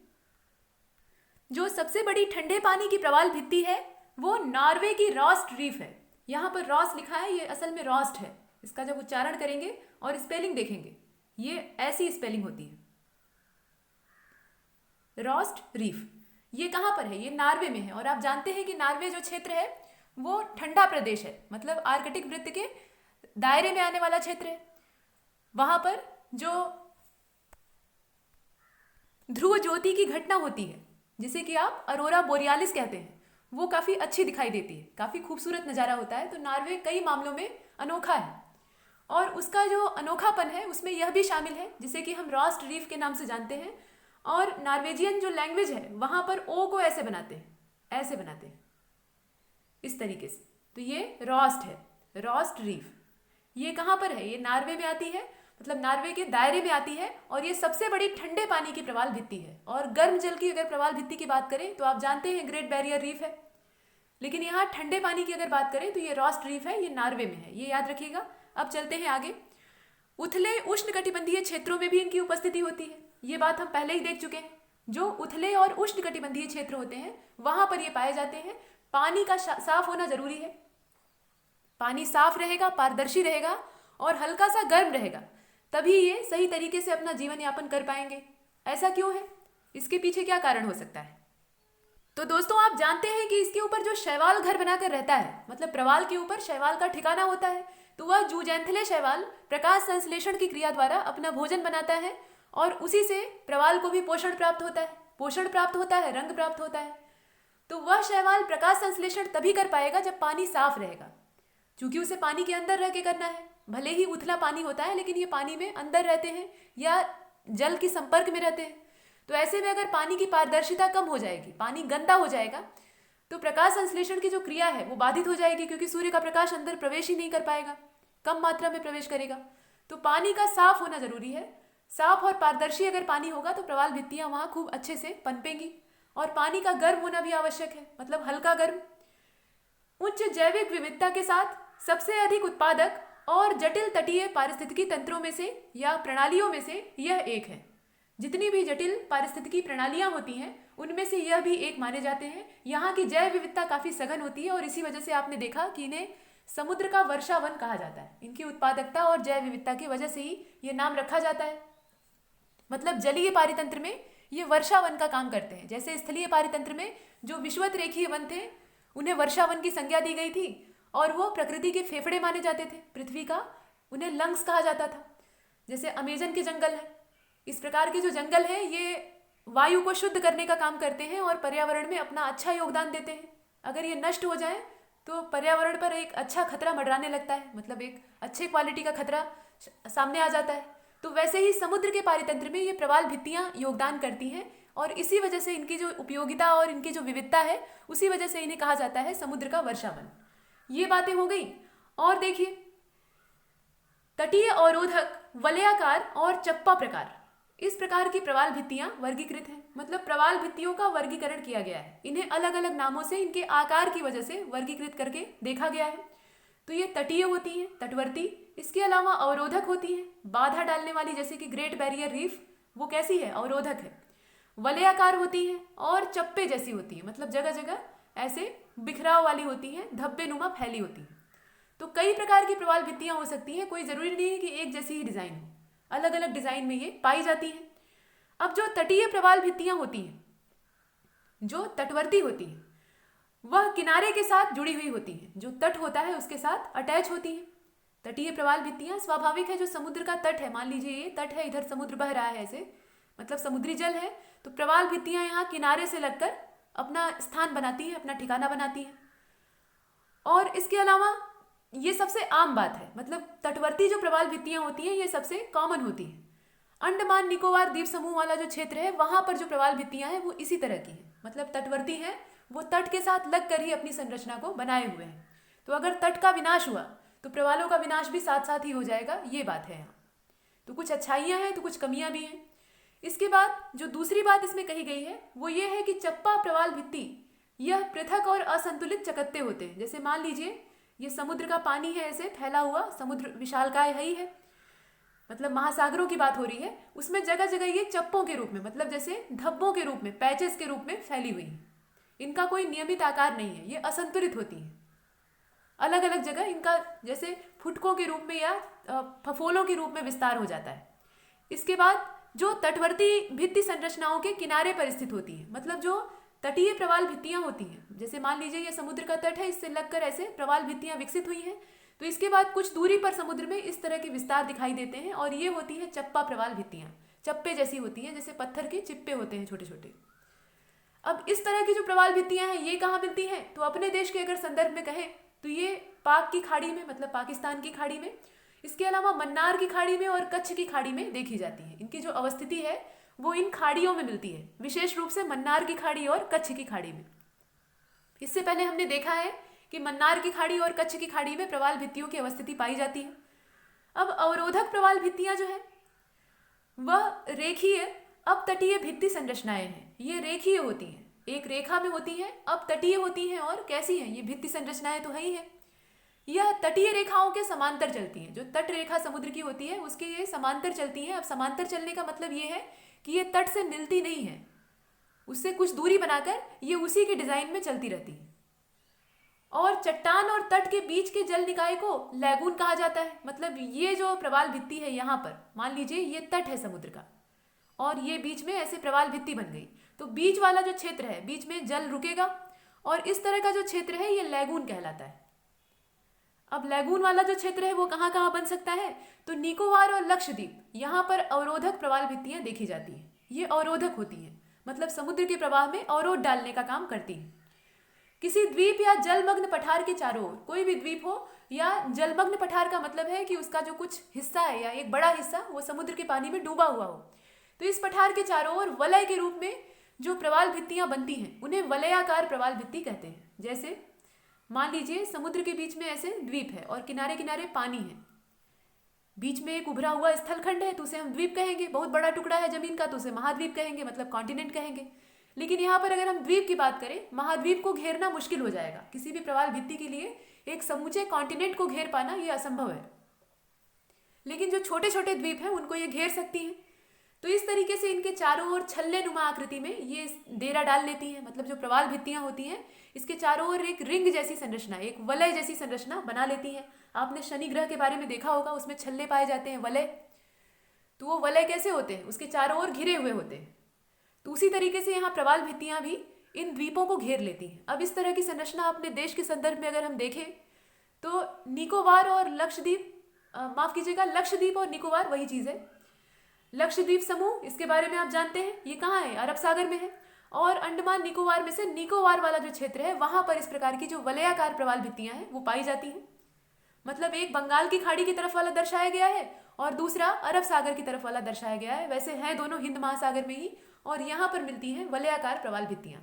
जो सबसे बड़ी ठंडे पानी की प्रवाल भित्ति है वो नॉर्वे की रॉस्ट रीफ है। यहाँ पर रॉस लिखा है, ये असल में रॉस्ट है। इसका जब उच्चारण करेंगे और स्पेलिंग देखेंगे ये ऐसी स्पेलिंग होती है, रॉस्ट रीफ। ये कहाँ पर है? ये नॉर्वे में है। और आप जानते हैं कि नॉर्वे जो क्षेत्र है वो ठंडा प्रदेश है, मतलब आर्कटिक वृत्त के दायरे में आने वाला क्षेत्र है। वहाँ पर जो ध्रुव ज्योति की घटना होती है जिसे कि आप अरोरा बोरियालिस कहते हैं, वो काफ़ी अच्छी दिखाई देती है, काफ़ी खूबसूरत नज़ारा होता है। तो नॉर्वे कई मामलों में अनोखा है और उसका जो अनोखापन है उसमें यह भी शामिल है जिसे कि हम रॉस्ट रीफ के नाम से जानते हैं। और नॉर्वेजियन जो लैंग्वेज है वहाँ पर ओ को ऐसे बनाते हैं, ऐसे बनाते हैं, इस तरीके से। तो ये रॉस्ट है, रॉस्ट रीफ। ये कहाँ पर है? ये नॉर्वे में आती है, मतलब नॉर्वे के दायरे में आती है, और ये सबसे बड़ी ठंडे पानी की प्रवाल भित्ति है। और गर्म जल की अगर प्रवाल भित्ति की बात करें तो आप जानते हैं ग्रेट बैरियर रीफ है, लेकिन यहाँ ठंडे पानी की अगर बात करें तो ये रॉस्ट रीफ है, ये नॉर्वे में है, ये याद रखिएगा। अब चलते हैं आगे। उथले उष्णकटिबंधीय क्षेत्रों में भी इनकी उपस्थिति होती है, ये बात हम पहले ही देख चुके हैं। जो उथले और उष्णकटिबंधीय क्षेत्र होते हैं वहां पर ये पाए जाते हैं। पानी का साफ होना जरूरी है, पानी साफ रहेगा, पारदर्शी रहेगा और हल्का सा गर्म रहेगा, तभी ये सही तरीके से अपना जीवन यापन कर पाएंगे। ऐसा क्यों है? इसके पीछे क्या कारण हो सकता है? तो दोस्तों आप जानते हैं कि इसके ऊपर जो शैवाल घर बनाकर रहता है, मतलब प्रवाल के ऊपर शैवाल का ठिकाना होता है, तो वह जूजेंथले शैवाल प्रकाश संश्लेषण की क्रिया द्वारा अपना भोजन बनाता है और उसी से प्रवाल को भी पोषण प्राप्त होता है, पोषण प्राप्त होता है, रंग प्राप्त होता है। तो वह शैवाल प्रकाश संश्लेषण तभी कर पाएगा जब पानी साफ रहेगा, क्योंकि उसे पानी के अंदर रह के करना है। भले ही उथला पानी होता है लेकिन ये पानी में अंदर रहते हैं या जल के संपर्क में रहते हैं। तो ऐसे में अगर पानी की पारदर्शिता कम हो जाएगी, पानी गंदा हो जाएगा, तो प्रकाश संश्लेषण की जो क्रिया है वो बाधित हो जाएगी, क्योंकि सूर्य का प्रकाश अंदर प्रवेश ही नहीं कर पाएगा, कम मात्रा में प्रवेश करेगा। तो पानी का साफ होना जरूरी है। साफ और पारदर्शी अगर पानी होगा तो प्रवाल भित्तियां वहां खूब अच्छे से पनपेंगी। और पानी का गर्म होना भी आवश्यक है, मतलब हल्का गर्म। उच्च जैविक विविधता के साथ सबसे अधिक उत्पादक और जटिल तटीय पारिस्थितिकी तंत्रों में से या प्रणालियों में से यह एक है। जितनी भी जटिल पारिस्थितिकी प्रणालियां होती हैं उनमें से यह भी एक माने जाते हैं। यहाँ की जैव विविधता काफी सघन होती है और इसी वजह से आपने देखा कि इन्हें समुद्र का वर्षावन कहा जाता है। इनकी उत्पादकता और जैव विविधता की वजह से ही ये नाम रखा जाता है। मतलब जलीय पारितंत्र में ये वर्षावन का काम करते हैं। जैसे स्थलीय पारितंत्र में जो विषुवत रेखीय वन थे उन्हें वर्षावन की संज्ञा दी गई थी और वो प्रकृति के फेफड़े माने जाते थे पृथ्वी का, उन्हें लंग्स कहा जाता था। जैसे अमेजन के जंगल है, इस प्रकार के जो जंगल है ये वायु को शुद्ध करने का काम करते हैं और पर्यावरण में अपना अच्छा योगदान देते हैं। अगर ये नष्ट हो जाए तो पर्यावरण पर एक अच्छा खतरा मंडराने लगता है, मतलब एक अच्छे क्वालिटी का खतरा सामने आ जाता है। तो वैसे ही समुद्र के पारितंत्र में ये प्रवाल भित्तियां योगदान करती हैं और इसी वजह से इनकी जो उपयोगिता और इनकी जो विविधता है उसी वजह से इन्हें कहा जाता है समुद्र का वर्षावन। ये बातें हो गई। और देखिए, तटीय अवरोधक, वलयाकार और चप्पा प्रकार, इस प्रकार की प्रवाल भित्तियां वर्गीकृत हैं। मतलब प्रवाल भित्तियों का वर्गीकरण किया गया है, इन्हें अलग अलग नामों से इनके आकार की वजह से वर्गीकृत करके देखा गया है। तो ये तटीय होती हैं, तटवर्ती, इसके अलावा अवरोधक होती हैं, बाधा डालने वाली, जैसे कि ग्रेट बैरियर रीफ, वो कैसी है? अवरोधक है। वलयाकार होती हैं और चप्पे जैसी होती है, मतलब जगह जगह ऐसे बिखराव वाली होती हैं, धब्बे नुमा फैली होती हैं। तो कई प्रकार की प्रवाल भित्तियां हो सकती हैं, कोई जरूरी नहीं है कि एक जैसी ही डिजाइन हो, अलग अलग डिजाइन में ये पाई जाती हैं। अब जो तटीय प्रवाल भित्तियां होती हैं, जो तटवर्ती होती हैं, वह किनारे के साथ जुड़ी हुई होती हैं, जो तट होता है उसके साथ अटैच होती हैं। तटीय प्रवाल भित्तियां स्वाभाविक है, जो समुद्र का तट है, मान लीजिए ये तट है, इधर समुद्र बह रहा है ऐसे, मतलब समुद्री जल है, तो प्रवाल भित्तियां यहाँ किनारे से लगकर अपना स्थान बनाती हैं, अपना ठिकाना बनाती हैं। और इसके अलावा ये सबसे आम बात है, मतलब तटवर्ती जो प्रवाल भित्तियां होती हैं ये सबसे कॉमन होती हैं। अंडमान निकोबार द्वीप समूह वाला जो क्षेत्र है वहां पर जो प्रवाल भित्तियां हैं वो इसी तरह की हैं, मतलब तटवर्ती हैं, वो तट के साथ लगकर ही अपनी संरचना को बनाए हुए हैं। तो अगर तट का विनाश हुआ तो प्रवालों का विनाश भी साथ साथ ही हो जाएगा, ये बात है यहाँ। तो कुछ अच्छाइयाँ हैं तो कुछ कमियाँ भी हैं। इसके बाद जो दूसरी बात इसमें कही गई है वो ये है कि चप्पा प्रवाल भित्ति यह पृथक और असंतुलित चकत्ते होते हैं। जैसे मान लीजिए ये समुद्र का पानी है, ऐसे फैला हुआ, समुद्र विशालकाय है ही है, मतलब महासागरों की बात हो रही है, उसमें जगह जगह ये चप्पों के रूप में, मतलब जैसे धब्बों के रूप में, पैचेस के रूप में फैली हुई है। इनका कोई नियमित आकार नहीं है, ये असंतुलित होती है। अलग अलग जगह इनका जैसे फुटकों के रूप में या फफोलों के रूप में विस्तार हो जाता है। इसके बाद जो तटवर्ती भित्ति संरचनाओं के किनारे पर स्थित होती है, मतलब जो तटीय प्रवाल भित्तियां होती हैं, जैसे मान लीजिए ये समुद्र का तट है, इससे लगकर ऐसे प्रवाल भित्तियां विकसित हुई हैं, तो इसके बाद कुछ दूरी पर समुद्र में इस तरह के विस्तार दिखाई देते हैं और ये होती है चप्पा प्रवाल भित्तियां। चप्पे जैसी होती हैं, जैसे पत्थर के चिप्पे होते हैं छोटे छोटे। अब इस तरह की जो प्रवाल भित्तियां हैं ये कहाँ मिलती हैं? तो अपने देश के अगर संदर्भ में कहें तो ये पाक की खाड़ी में, मतलब पाकिस्तान की खाड़ी में, इसके अलावा मन्नार की खाड़ी में और कच्छ की खाड़ी में देखी जाती है। इनकी जो अवस्थिति है वो इन खाड़ियों में मिलती है, विशेष रूप से मन्नार की खाड़ी और कच्छ की खाड़ी में। इससे पहले हमने देखा है कि मन्नार की खाड़ी और कच्छ की खाड़ी में प्रवाल भित्तियों की अवस्थिति पाई जाती है। अब अवरोधक प्रवाल भित्तियां जो है वह रेखीय अपतटीय भित्ति संरचनाएं हैं। ये रेखीय होती हैं, एक रेखा में होती हैं, अपतटीय होती हैं। और कैसी हैं ये भित्ति संरचनाएं? तो है ही है, यह तटीय रेखाओं के समांतर चलती हैं। जो तट रेखा समुद्र की होती है उसके ये समांतर चलती हैं। अब समांतर चलने का मतलब ये है कि ये तट से मिलती नहीं है, उससे कुछ दूरी बनाकर ये उसी के डिजाइन में चलती रहती है। और चट्टान और तट के बीच के जल निकाय को लैगून कहा जाता है। मतलब ये जो प्रवाल भित्ति है, यहाँ पर मान लीजिए ये तट है समुद्र का और ये बीच में ऐसे प्रवाल भित्ति बन गई, तो बीच वाला जो क्षेत्र है, बीच में जल रुकेगा और इस तरह का जो क्षेत्र है ये लैगून कहलाता है। अब लैगून वाला जो क्षेत्र है वो कहाँ कहाँ बन सकता है? तो निकोबार और लक्षद्वीप, यहाँ पर अवरोधक प्रवाल भित्तियां देखी जाती हैं। ये अवरोधक होती हैं, मतलब समुद्र के प्रवाह में अवरोध डालने का काम करती हैं। किसी द्वीप या जलमग्न पठार के चारों ओर, कोई भी द्वीप हो या जलमग्न पठार का मतलब है कि उसका जो कुछ हिस्सा है या एक बड़ा हिस्सा वो समुद्र के पानी में डूबा हुआ हो, तो इस पठार के चारों ओर वलय के रूप में जो प्रवाल भित्तियां बनती हैं उन्हें वलयाकार प्रवाल भित्ति कहते हैं। जैसे मान लीजिए समुद्र के बीच में ऐसे द्वीप है और किनारे किनारे पानी है, बीच में एक उभरा हुआ स्थलखंड है तो उसे हम द्वीप कहेंगे। बहुत बड़ा टुकड़ा है जमीन का तो उसे महाद्वीप कहेंगे, मतलब कॉन्टिनेंट कहेंगे। लेकिन यहाँ पर अगर हम द्वीप की बात करें, महाद्वीप को घेरना मुश्किल हो जाएगा। किसी भी प्रवाल भित्ति के लिए एक समूचे कॉन्टिनेंट को घेर पाना ये असंभव है, लेकिन जो छोटे छोटे द्वीप हैं उनको ये घेर सकती हैं। तो इस तरीके से इनके चारों ओर छल्ले नुमा आकृति में ये डेरा डाल लेती हैं। मतलब जो प्रवाल भित्तियां होती हैं इसके चारों ओर एक रिंग जैसी संरचना, एक वलय जैसी संरचना बना लेती हैं। आपने शनि ग्रह के बारे में देखा होगा, उसमें छल्ले पाए जाते हैं, वलय। तो वो वलय कैसे होते हैं? उसके चारों ओर घिरे हुए होते हैं। तो उसी तरीके से यहाँ प्रवाल भित्तियां भी इन द्वीपों को घेर लेती हैं। अब इस तरह की संरचना अपने देश के संदर्भ में अगर हम देखें तो निकोबार और लक्षद्वीप, माफ कीजिएगा, लक्षद्वीप और निकोबार वही चीज़ है। लक्षद्वीप समूह, इसके बारे में आप जानते हैं, ये कहाँ है? अरब सागर में है। और अंडमान निकोबार में से निकोबार वाला जो क्षेत्र है वहां पर इस प्रकार की जो वलयाकार प्रवाल भित्तियां हैं वो पाई जाती हैं। मतलब एक बंगाल की खाड़ी की तरफ वाला दर्शाया गया है और दूसरा अरब सागर की तरफ वाला दर्शाया गया है। वैसे हैं दोनों हिंद महासागर में ही, और यहाँ पर मिलती हैं वलयाकार प्रवाल भित्तियां।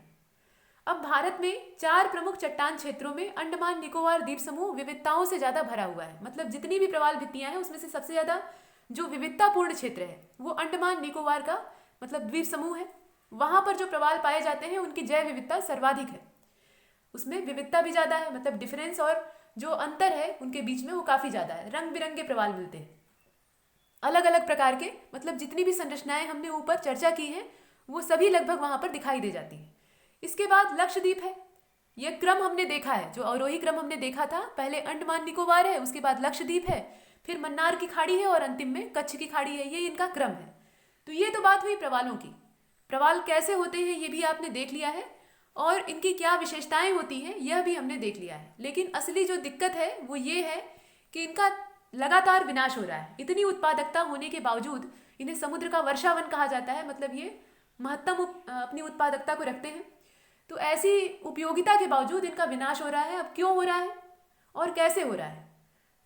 अब भारत में 4 प्रमुख चट्टान क्षेत्रों में अंडमान निकोबार द्वीप समूह विविधताओं से ज्यादा भरा हुआ है। मतलब जितनी भी प्रवाल भित्तियां हैं उसमें से सबसे ज्यादा जो विविधतापूर्ण क्षेत्र है वो अंडमान निकोबार का मतलब द्वीप समूह है। वहां पर जो प्रवाल पाए जाते हैं उनकी जैव विविधता सर्वाधिक है, उसमें विविधता भी ज्यादा है। मतलब डिफरेंस और जो अंतर है उनके बीच में वो काफी ज्यादा है। रंग बिरंगे प्रवाल मिलते हैं अलग अलग प्रकार के। मतलब जितनी भी संरचनाएं हमने ऊपर चर्चा की हैं वो सभी लगभग वहां पर दिखाई दे जाती हैं। इसके बाद लक्षद्वीप है। यह क्रम हमने देखा है, जो अवरोही क्रम हमने देखा था, पहले अंडमान निकोबार है, उसके बाद लक्षद्वीप है, फिर मन्नार की खाड़ी है और अंतिम में कच्छ की खाड़ी है। ये इनका क्रम है। तो ये तो बात हुई प्रवालों की। प्रवाल कैसे होते हैं ये भी आपने देख लिया है और इनकी क्या विशेषताएं होती हैं यह भी हमने देख लिया है। लेकिन असली जो दिक्कत है वो ये है कि इनका लगातार विनाश हो रहा है। इतनी उत्पादकता होने के बावजूद इन्हें समुद्र का वर्षावन कहा जाता है। मतलब ये महत्तम अपनी उत्पादकता को रखते हैं, तो ऐसी उपयोगिता के बावजूद इनका विनाश हो रहा है। अब क्यों हो रहा है और कैसे हो रहा है?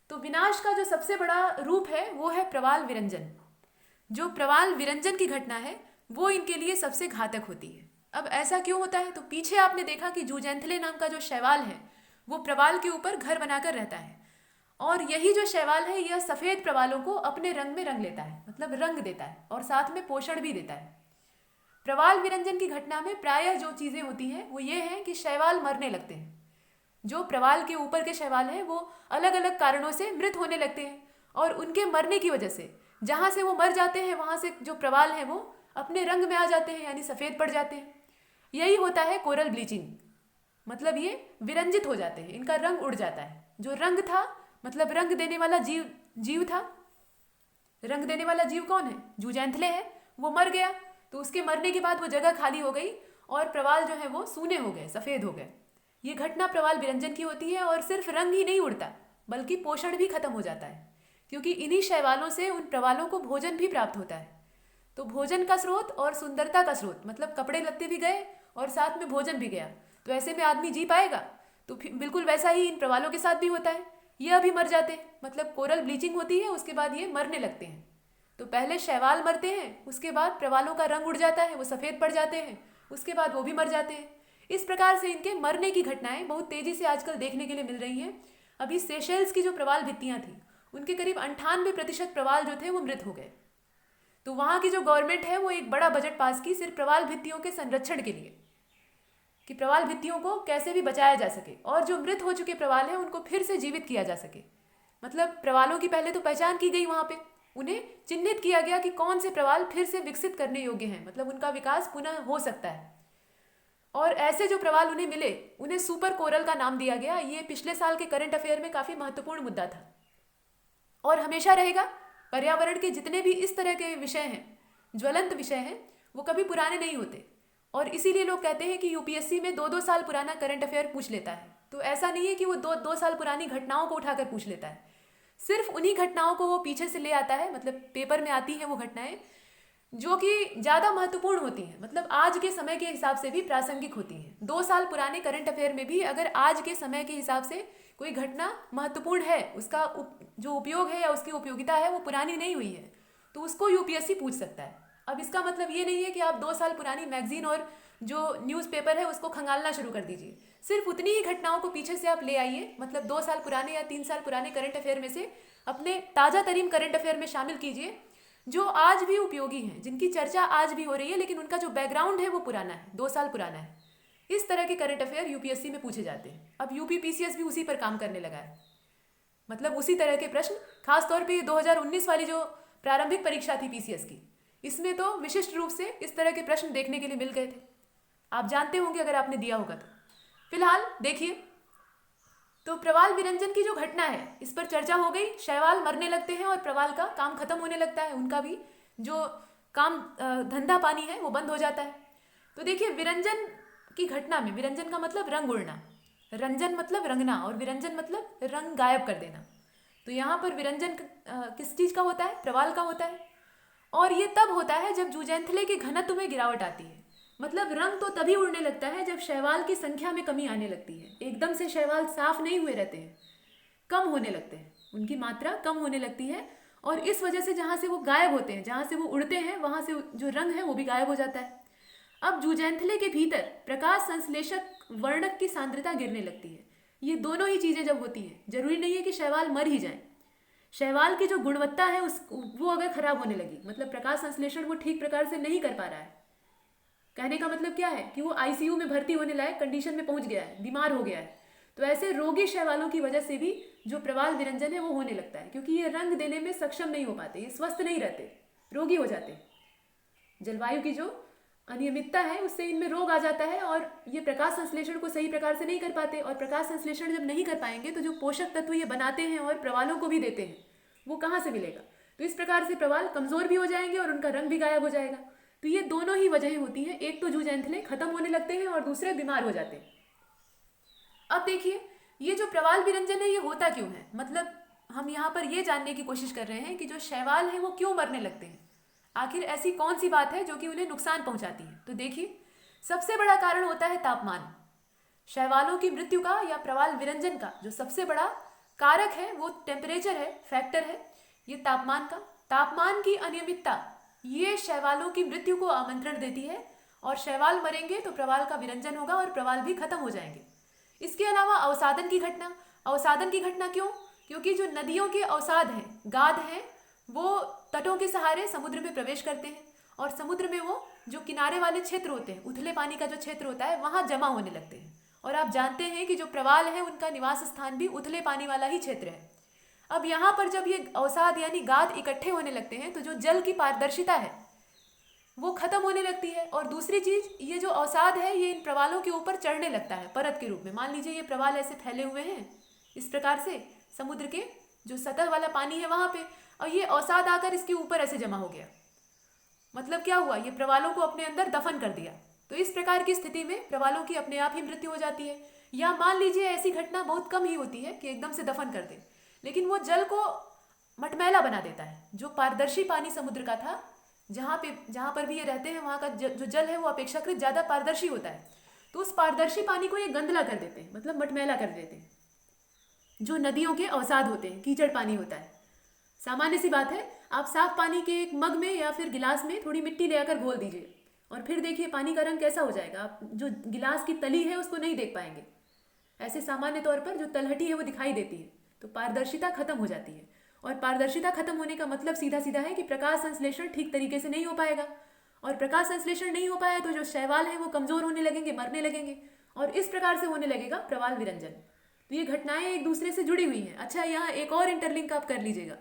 तो विनाश का जो सबसे बड़ा रूप है वो है प्रवाल विरंजन। जो प्रवाल विरंजन की घटना है वो इनके लिए सबसे घातक होती है। अब ऐसा क्यों होता है? तो पीछे आपने देखा कि जूजेंथले नाम का जो शैवाल है वो प्रवाल के ऊपर घर बनाकर रहता है, और यही जो शैवाल है यह सफेद प्रवालों को अपने रंग में रंग लेता है, मतलब रंग देता है और साथ में पोषण भी देता है। प्रवाल विरंजन की घटना में प्रायः जो चीजें होती हैं वो ये है कि शैवाल मरने लगते हैं। जो प्रवाल के ऊपर के शैवाल हैं वो अलग अलग कारणों से मृत होने लगते हैं, और उनके मरने की वजह से जहाँ से वो मर जाते हैं वहाँ से जो प्रवाल हैं वो अपने रंग में आ जाते हैं, यानी सफ़ेद पड़ जाते हैं। यही होता है कोरल ब्लीचिंग। मतलब ये विरंजित हो जाते हैं, इनका रंग उड़ जाता है। जो रंग था, मतलब रंग देने वाला जीव था। रंग देने वाला जीव कौन है? जूजेंथले है। वो मर गया तो उसके मरने के बाद वो जगह खाली हो गई और प्रवाल जो है वो सूने हो गए, सफ़ेद हो गए। ये घटना प्रवाल विरंजन की होती है, और सिर्फ रंग ही नहीं उड़ता बल्कि पोषण भी खत्म हो जाता है, क्योंकि इन्हीं शैवालों से उन प्रवालों को भोजन भी प्राप्त होता है। तो भोजन का स्रोत और सुंदरता का स्रोत, मतलब कपड़े लत्ते भी गए और साथ में भोजन भी गया, तो ऐसे में आदमी जी पाएगा? तो बिल्कुल वैसा ही इन प्रवालों के साथ भी होता है। ये अभी मर जाते हैं, मतलब कोरल ब्लीचिंग होती है, उसके बाद ये मरने लगते हैं। तो पहले शैवाल मरते हैं, उसके बाद प्रवालों का रंग उड़ जाता है, वो सफ़ेद पड़ जाते हैं, उसके बाद वो भी मर जाते हैं। इस प्रकार से इनके मरने की घटनाएं बहुत तेज़ी से आजकल देखने के लिए मिल रही हैं। अभी सेशेल्स की जो प्रवाल भित्तियाँ थी, उनके करीब 98% प्रवाल जो थे वो मृत हो गए। तो वहाँ की जो गवर्नमेंट है वो एक बड़ा बजट पास की सिर्फ प्रवाल भित्तियों के संरक्षण के लिए, कि प्रवाल भित्तियों को कैसे भी बचाया जा सके और जो मृत हो चुके प्रवाल हैं उनको फिर से जीवित किया जा सके। मतलब प्रवालों की पहले तो पहचान की गई, वहाँ पे उन्हें चिन्हित किया गया कि कौन से प्रवाल फिर से विकसित करने योग्य हैं, मतलब उनका विकास पुनः हो सकता है। और ऐसे जो प्रवाल उन्हें मिले उन्हें सुपर कोरल का नाम दिया गया। ये पिछले साल के करंट अफेयर में काफ़ी महत्वपूर्ण मुद्दा था और हमेशा रहेगा। पर्यावरण के जितने भी इस तरह के विषय हैं, ज्वलंत विषय हैं, वो कभी पुराने नहीं होते। और इसीलिए लोग कहते हैं कि यूपीएससी में 2-2 साल पुराना करंट अफेयर पूछ लेता है। तो ऐसा नहीं है कि वो 2-2 साल पुरानी घटनाओं को उठाकर पूछ लेता है, सिर्फ उन्हीं घटनाओं को वो पीछे से ले आता है। मतलब पेपर में आती हैं वो घटनाएं जो कि ज़्यादा महत्वपूर्ण होती हैं, मतलब आज के समय के हिसाब से भी प्रासंगिक होती हैं। 2 साल पुराने करंट अफेयर में भी अगर आज के समय के हिसाब से कोई घटना महत्वपूर्ण है, उसका जो उपयोग है या उसकी उपयोगिता है वो पुरानी नहीं हुई है, तो उसको यूपीएससी पूछ सकता है। अब इसका मतलब ये नहीं है कि आप 2 साल पुरानी मैगजीन और जो न्यूज़पेपर है उसको खंगालना शुरू कर दीजिए। सिर्फ उतनी ही घटनाओं को पीछे से आप ले आइए, मतलब 2 साल पुराने या 3 साल पुराने करंट अफेयर में से अपने ताज़ा तरीन करंट अफेयर में शामिल कीजिए जो आज भी उपयोगी हैं, जिनकी चर्चा आज भी हो रही है, लेकिन उनका जो बैकग्राउंड है वो पुराना है, 2 साल पुराना है। इस तरह के करंट अफेयर यूपीएससी में पूछे जाते हैं। अब यूपी पीसीएस भी उसी पर काम करने लगा है, मतलब उसी तरह के प्रश्न। खासतौर पे 2019 वाली जो प्रारंभिक परीक्षा थी पीसीएस की, इसमें तो विशिष्ट रूप से इस तरह के प्रश्न देखने के लिए मिल गए थे। आप जानते होंगे अगर आपने दिया होगा तो। फिलहाल देखिए, तो प्रवाल विरंजन की जो घटना है इस पर चर्चा हो गई। शैवाल मरने लगते हैं और प्रवाल का काम खत्म होने लगता है, उनका भी जो काम धंधा पानी है वो बंद हो जाता है। तो देखिए, विरंजन की घटना में, विरंजन का मतलब रंग उड़ना, रंजन मतलब रंगना और विरंजन मतलब रंग गायब कर देना। तो यहाँ पर विरंजन किस चीज़ का होता है? प्रवाल का होता है। और ये तब होता है जब जूजेंथले के घनत्व में गिरावट आती है। मतलब रंग तो तभी उड़ने लगता है जब शैवाल की संख्या में कमी आने लगती है। एकदम से शैवाल साफ नहीं हुए रहते हैं, कम होने लगते हैं, उनकी मात्रा कम होने लगती है और इस वजह से जहाँ से वो गायब होते हैं, जहाँ से वो उड़ते हैं, वहाँ से जो रंग है वो भी गायब हो जाता है। अब जूजेंथले के भीतर प्रकाश संश्लेषक वर्णक की सांद्रता गिरने लगती है। ये दोनों ही चीज़ें जब होती हैं, जरूरी नहीं है कि शैवाल मर ही जाए, शैवाल की जो गुणवत्ता है वो अगर खराब होने लगी, मतलब प्रकाश संश्लेषण वो ठीक प्रकार से नहीं कर पा रहा है, कहने का मतलब क्या है कि वो आईसीयू में भर्ती होने लायक कंडीशन में पहुंच गया है, बीमार हो गया है, तो ऐसे रोगी शैवालों की वजह से भी जो प्रवाल विरंजन है वो होने लगता है, क्योंकि ये रंग देने में सक्षम नहीं हो पाते, ये स्वस्थ नहीं रहते, रोगी हो जाते। जलवायु की जो अनियमितता है उससे इनमें रोग आ जाता है और ये प्रकाश संश्लेषण को सही प्रकार से नहीं कर पाते, और प्रकाश संश्लेषण जब नहीं कर पाएंगे तो जो पोषक तत्व ये बनाते हैं और प्रवालों को भी देते हैं वो कहाँ से मिलेगा। तो इस प्रकार से प्रवाल कमजोर भी हो जाएंगे और उनका रंग भी गायब हो जाएगा। तो ये दोनों ही वजहें होती हैं, एक तो जूजेंथले खत्म होने लगते हैं और दूसरे बीमार हो जाते हैं। अब देखिए, ये जो प्रवाल विरंजन है ये होता क्यों है, मतलब हम यहाँ पर ये जानने की कोशिश कर रहे हैं कि जो शैवाल हैं वो क्यों मरने लगते हैं, आखिर ऐसी कौन सी बात है जो कि उन्हें नुकसान पहुंचाती है। तो देखिए, सबसे बड़ा कारण होता है तापमान। शैवालों की मृत्यु का या प्रवाल विरंजन का जो सबसे बड़ा कारक है वो टेम्परेचर है, फैक्टर है, ये तापमान का। तापमान की अनियमितता ये शैवालों की मृत्यु को आमंत्रण देती है और शैवाल मरेंगे तो प्रवाल का विरंजन होगा और प्रवाल भी खत्म हो जाएंगे। इसके अलावा अवसादन की घटना। अवसादन की घटना क्यों? क्योंकि जो नदियों के अवसाद हैं, गाद हैं, वो तटों के सहारे समुद्र में प्रवेश करते हैं और समुद्र में वो जो किनारे वाले क्षेत्र होते हैं, उथले पानी का जो क्षेत्र होता है, वहाँ जमा होने लगते हैं। और आप जानते हैं कि जो प्रवाल है उनका निवास स्थान भी उथले पानी वाला ही क्षेत्र है। अब यहाँ पर जब ये अवसाद यानी गाद इकट्ठे होने लगते हैं तो जो जल की पारदर्शिता है वो खत्म होने लगती है। और दूसरी चीज, ये जो अवसाद है ये इन प्रवालों के ऊपर चढ़ने लगता है परत के रूप में। मान लीजिए ये प्रवाल ऐसे फैले हुए हैं इस प्रकार से समुद्र के जो सतह वाला पानी है वहां पे, और ये अवसाद आकर इसके ऊपर ऐसे जमा हो गया। मतलब क्या हुआ, ये प्रवालों को अपने अंदर दफन कर दिया। तो इस प्रकार की स्थिति में प्रवालों की अपने आप ही मृत्यु हो जाती है। या मान लीजिए ऐसी घटना बहुत कम ही होती है कि एकदम से दफन कर दे, लेकिन वो जल को मटमैला बना देता है। जो पारदर्शी पानी समुद्र का था, जहाँ पर भी ये रहते हैं वहाँ का जो जल है वो अपेक्षाकृत ज़्यादा पारदर्शी होता है, तो उस पारदर्शी पानी को ये गंदला कर देते हैं, मतलब मटमैला कर देते हैं। जो नदियों के अवसाद होते हैं, कीचड़ पानी होता है, सामान्य सी बात है, आप साफ पानी के एक मग में या फिर गिलास में थोड़ी मिट्टी ले आकर घोल दीजिए और फिर देखिए पानी का रंग कैसा हो जाएगा। आप जो गिलास की तली है उसको नहीं देख पाएंगे। ऐसे सामान्य तौर पर जो तलहटी है वो दिखाई देती है, तो पारदर्शिता खत्म हो जाती है। और पारदर्शिता खत्म होने का मतलब सीधा सीधा है कि प्रकाश संश्लेषण ठीक तरीके से नहीं हो पाएगा, और प्रकाश संश्लेषण नहीं हो पाया तो जो शैवाल हैं वो कमजोर होने लगेंगे, मरने लगेंगे, और इस प्रकार से होने लगेगा प्रवाल विरंजन। तो ये घटनाएं एक दूसरे से जुड़ी हुई हैं। अच्छा, यहाँ एक और इंटरलिंक आप कर लीजिएगा।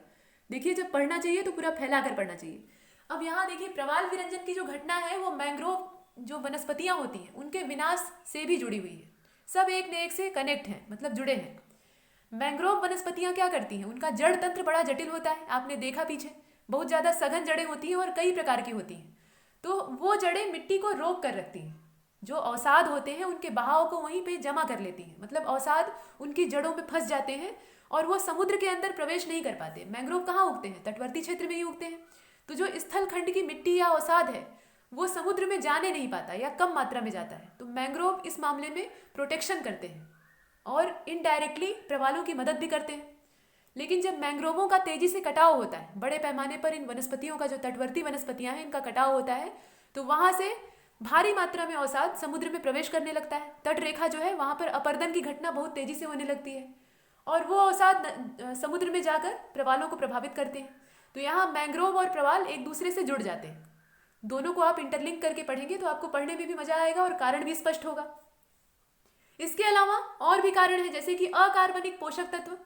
देखिए, जब पढ़ना चाहिए तो पूरा फैला कर पढ़ना चाहिए। अब यहाँ देखिए, प्रवाल विरंजन की जो घटना है वो मैंग्रोव जो वनस्पतियाँ होती हैं उनके विनाश से भी जुड़ी हुई है। सब एक न एक से कनेक्ट हैं, मतलब जुड़े हैं। मैंग्रोव वनस्पतियाँ क्या करती हैं, उनका जड़ तंत्र बड़ा जटिल होता है। आपने देखा पीछे बहुत ज़्यादा सघन जड़ें होती हैं और कई प्रकार की होती हैं। तो वो जड़ें मिट्टी को रोक कर रखती हैं। जो अवसाद होते हैं उनके बहाव को वहीं पे जमा कर लेती हैं, मतलब अवसाद उनकी जड़ों में फंस जाते हैं और वो समुद्र के अंदर प्रवेश नहीं कर पाते। मैंग्रोव कहाँ उगते हैं? तटवर्ती क्षेत्र में ही उगते हैं। तो जो स्थल खंड की मिट्टी या अवसाद है वो समुद्र में जाने नहीं पाता या कम मात्रा में जाता है। तो मैंग्रोव इस मामले में प्रोटेक्शन करते हैं और इनडायरेक्टली प्रवालों की मदद भी करते हैं। लेकिन जब मैंग्रोवों का तेजी से कटाव होता है, बड़े पैमाने पर इन वनस्पतियों का, जो तटवर्ती वनस्पतियां हैं, इनका कटाव होता है, तो वहां से भारी मात्रा में अवसाद समुद्र में प्रवेश करने लगता है। तट रेखा जो है वहां पर अपरदन की घटना बहुत तेजी से होने लगती है और वो अवसाद समुद्र में जाकर प्रवालों को प्रभावित करते हैं। तो यहाँ मैंग्रोव और प्रवाल एक दूसरे से जुड़ जाते हैं। दोनों को आप इंटरलिंक करके पढ़ेंगे तो आपको पढ़ने में भी मजा आएगा और कारण भी स्पष्ट होगा। इसके अलावा और भी कारण है, जैसे कि अकार्बनिक पोषक तत्व।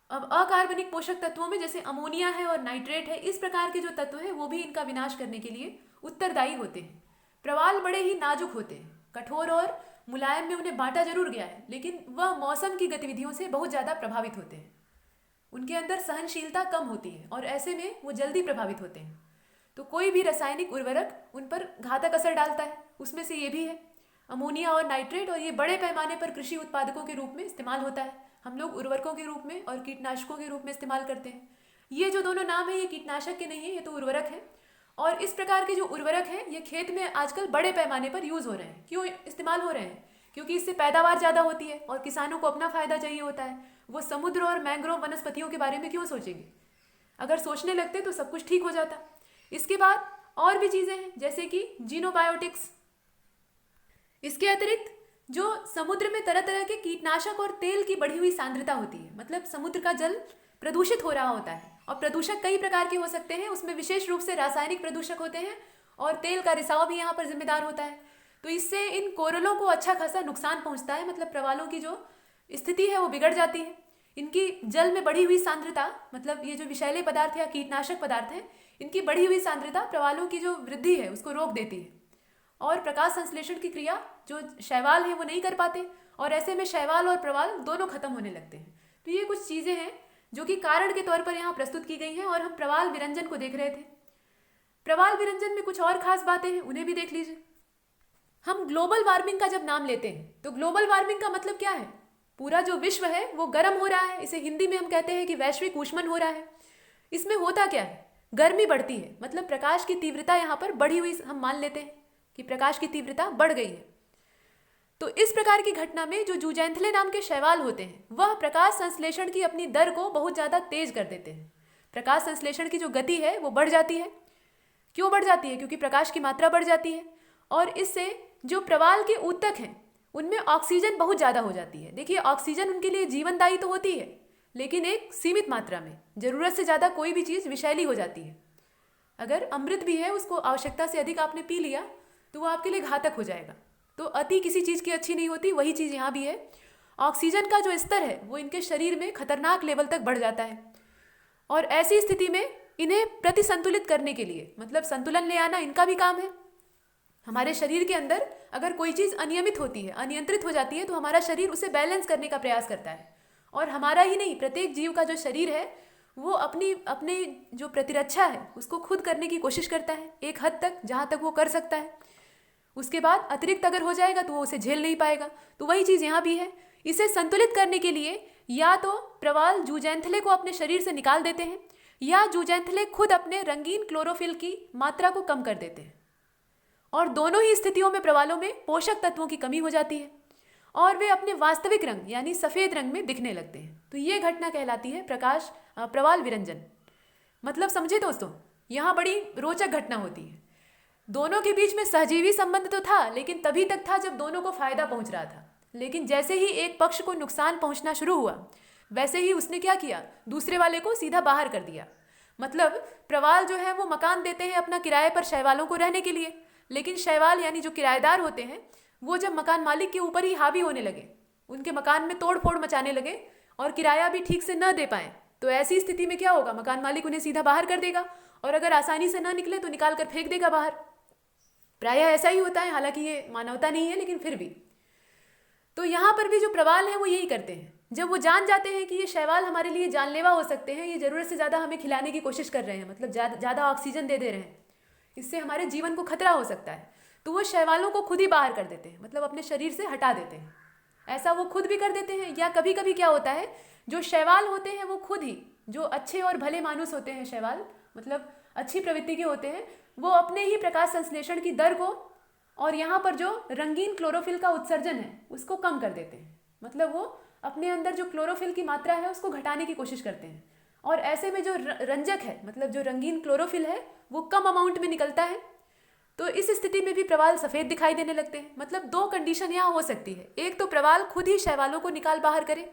अब अकार्बनिक पोषक तत्वों में जैसे अमोनिया है और नाइट्रेट है, इस प्रकार के जो तत्व हैं वो भी इनका विनाश करने के लिए उत्तरदायी होते हैं। प्रवाल बड़े ही नाजुक होते हैं, कठोर और मुलायम में उन्हें बांटा जरूर गया है, लेकिन वह मौसम की गतिविधियों से बहुत ज़्यादा प्रभावित होते हैं। उनके अंदर सहनशीलता कम होती है और ऐसे में वो जल्दी प्रभावित होते हैं। तो कोई भी रासायनिक उर्वरक उन पर घातक असर डालता है, उसमें से ये भी है अमोनिया और नाइट्रेट। और ये बड़े पैमाने पर कृषि उत्पादकों के रूप में इस्तेमाल होता है। हम लोग उर्वरकों के रूप में और कीटनाशकों के रूप में इस्तेमाल करते हैं। ये जो दोनों नाम है ये कीटनाशक के नहीं है, ये तो उर्वरक है। और इस प्रकार के जो उर्वरक हैं ये खेत में आजकल बड़े पैमाने पर यूज़ हो रहे हैं। क्यों इस्तेमाल हो रहे हैं? क्योंकि इससे पैदावार ज़्यादा होती है और किसानों को अपना फ़ायदा चाहिए होता है। वो समुद्र और मैंग्रोव वनस्पतियों के बारे में क्यों सोचेंगे? अगर सोचने लगते तो सब कुछ ठीक हो जाता। इसके बाद और भी चीज़ें हैं, जैसे कि जीनोबायोटिक्स। इसके अतिरिक्त जो समुद्र में तरह तरह के कीटनाशक और तेल की बढ़ी हुई सांद्रता होती है, मतलब समुद्र का जल प्रदूषित हो रहा होता है। और प्रदूषक कई प्रकार के हो सकते हैं, उसमें विशेष रूप से रासायनिक प्रदूषक होते हैं और तेल का रिसाव भी यहाँ पर जिम्मेदार होता है। तो इससे इन कोरलों को अच्छा खासा नुकसान पहुँचता है, मतलब प्रवालों की जो स्थिति है वो बिगड़ जाती है। इनकी जल में बढ़ी हुई सांद्रता, मतलब ये जो विषैले पदार्थ या कीटनाशक पदार्थ हैं, इनकी बढ़ी हुई सांद्रता प्रवालों की जो वृद्धि है उसको रोक देती है और प्रकाश संश्लेषण की क्रिया जो शैवाल है वो नहीं कर पाते और ऐसे में शैवाल और प्रवाल दोनों खत्म होने लगते हैं। तो ये कुछ चीज़ें हैं जो कि कारण के तौर पर यहाँ प्रस्तुत की गई हैं और हम प्रवाल विरंजन को देख रहे थे। प्रवाल विरंजन में कुछ और खास बातें हैं, उन्हें भी देख लीजिए। हम ग्लोबल वार्मिंग का जब नाम लेते हैं तो ग्लोबल वार्मिंग का मतलब क्या है? पूरा जो विश्व है वो गर्म हो रहा है। इसे हिंदी में हम कहते हैं कि वैश्विक ऊष्मन हो रहा है। इसमें होता क्या है? गर्मी बढ़ती है, मतलब प्रकाश की तीव्रता यहाँ पर बढ़ी हुई हम मान लेते हैं कि प्रकाश की तीव्रता बढ़ गई है। तो इस प्रकार की घटना में जो जूजेंथले नाम के शैवाल होते हैं वह प्रकाश संश्लेषण की अपनी दर को बहुत ज़्यादा तेज कर देते हैं। प्रकाश संश्लेषण की जो गति है वो बढ़ जाती है। क्यों बढ़ जाती है? क्योंकि प्रकाश की मात्रा बढ़ जाती है और इससे जो प्रवाल के ऊतक हैं उनमें ऑक्सीजन बहुत ज़्यादा हो जाती है। देखिए, ऑक्सीजन उनके लिए जीवनदायी तो होती है लेकिन एक सीमित मात्रा में। ज़रूरत से ज़्यादा कोई भी चीज़ विषैली हो जाती है। अगर अमृत भी है, उसको आवश्यकता से अधिक आपने पी लिया तो वो आपके लिए घातक हो जाएगा। तो अति किसी चीज़ की अच्छी नहीं होती, वही चीज़ यहाँ भी है। ऑक्सीजन का जो स्तर है वो इनके शरीर में खतरनाक लेवल तक बढ़ जाता है और ऐसी स्थिति में इन्हें प्रतिसंतुलित करने के लिए, मतलब संतुलन ले आना इनका भी काम है। हमारे शरीर के अंदर अगर कोई चीज़ अनियमित होती है, अनियंत्रित हो जाती है, तो हमारा शरीर उसे बैलेंस करने का प्रयास करता है। और हमारा ही नहीं, प्रत्येक जीव का जो शरीर है वो अपनी जो प्रतिरक्षा है उसको खुद करने की कोशिश करता है एक हद तक, जहाँ तक वो कर सकता है। उसके बाद अतिरिक्त अगर हो जाएगा तो वो उसे झेल नहीं पाएगा। तो वही चीज़ यहाँ भी है। इसे संतुलित करने के लिए या तो प्रवाल जूजेंथले को अपने शरीर से निकाल देते हैं या जूजेंथले खुद अपने रंगीन क्लोरोफिल की मात्रा को कम कर देते हैं। और दोनों ही स्थितियों में प्रवालों में पोषक तत्वों की कमी हो जाती है और वे अपने वास्तविक रंग यानी सफ़ेद रंग में दिखने लगते हैं। तो ये घटना कहलाती है प्रवाल विरंजन। मतलब समझे दोस्तों, यहाँ बड़ी रोचक घटना होती है। दोनों के बीच में सहजीवी संबंध तो था, लेकिन तभी तक था जब दोनों को फायदा पहुंच रहा था। लेकिन जैसे ही एक पक्ष को नुकसान पहुंचना शुरू हुआ, वैसे ही उसने क्या किया, दूसरे वाले को सीधा बाहर कर दिया। मतलब प्रवाल जो है वो मकान देते हैं अपना किराए पर शैवालों को रहने के लिए, लेकिन शैवाल यानी जो किराएदार होते हैं वो जब मकान मालिक के ऊपर ही हावी होने लगे, उनके मकान में तोड़ फोड़ मचाने लगे और किराया भी ठीक से न दे पाए, तो ऐसी स्थिति में क्या होगा, मकान मालिक उन्हें सीधा बाहर कर देगा, और अगर आसानी से ना निकले तो निकाल कर फेंक देगा बाहर। प्रायः ऐसा ही होता है, हालांकि ये मानवता नहीं है, लेकिन फिर भी। तो यहाँ पर भी जो प्रवाल है वो यही करते हैं। जब वो जान जाते हैं कि ये शैवाल हमारे लिए जानलेवा हो सकते हैं, ये ज़रूरत से ज़्यादा हमें खिलाने की कोशिश कर रहे हैं, मतलब ज़्यादा ऑक्सीजन दे रहे हैं, इससे हमारे जीवन को खतरा हो सकता है, तो वो शैवालों को खुद ही बाहर कर देते हैं, मतलब अपने शरीर से हटा देते हैं। ऐसा वो खुद भी कर देते हैं, या कभी कभी क्या होता है, जो शैवाल होते हैं वो खुद ही, जो अच्छे और भले मानुस होते हैं शैवाल, मतलब अच्छी प्रवृत्ति के होते हैं, वो अपने ही प्रकाश संश्लेषण की दर को और यहाँ पर जो रंगीन क्लोरोफिल का उत्सर्जन है उसको कम कर देते हैं। मतलब वो अपने अंदर जो क्लोरोफिल की मात्रा है उसको घटाने की कोशिश करते हैं, और ऐसे में जो रंजक है, मतलब जो रंगीन क्लोरोफिल है, वो कम अमाउंट में निकलता है। तो इस स्थिति में भी प्रवाल सफ़ेद दिखाई देने लगते हैं। मतलब दो कंडीशन यहाँ हो सकती है, एक तो प्रवाल खुद ही शैवालों को निकाल बाहर करे,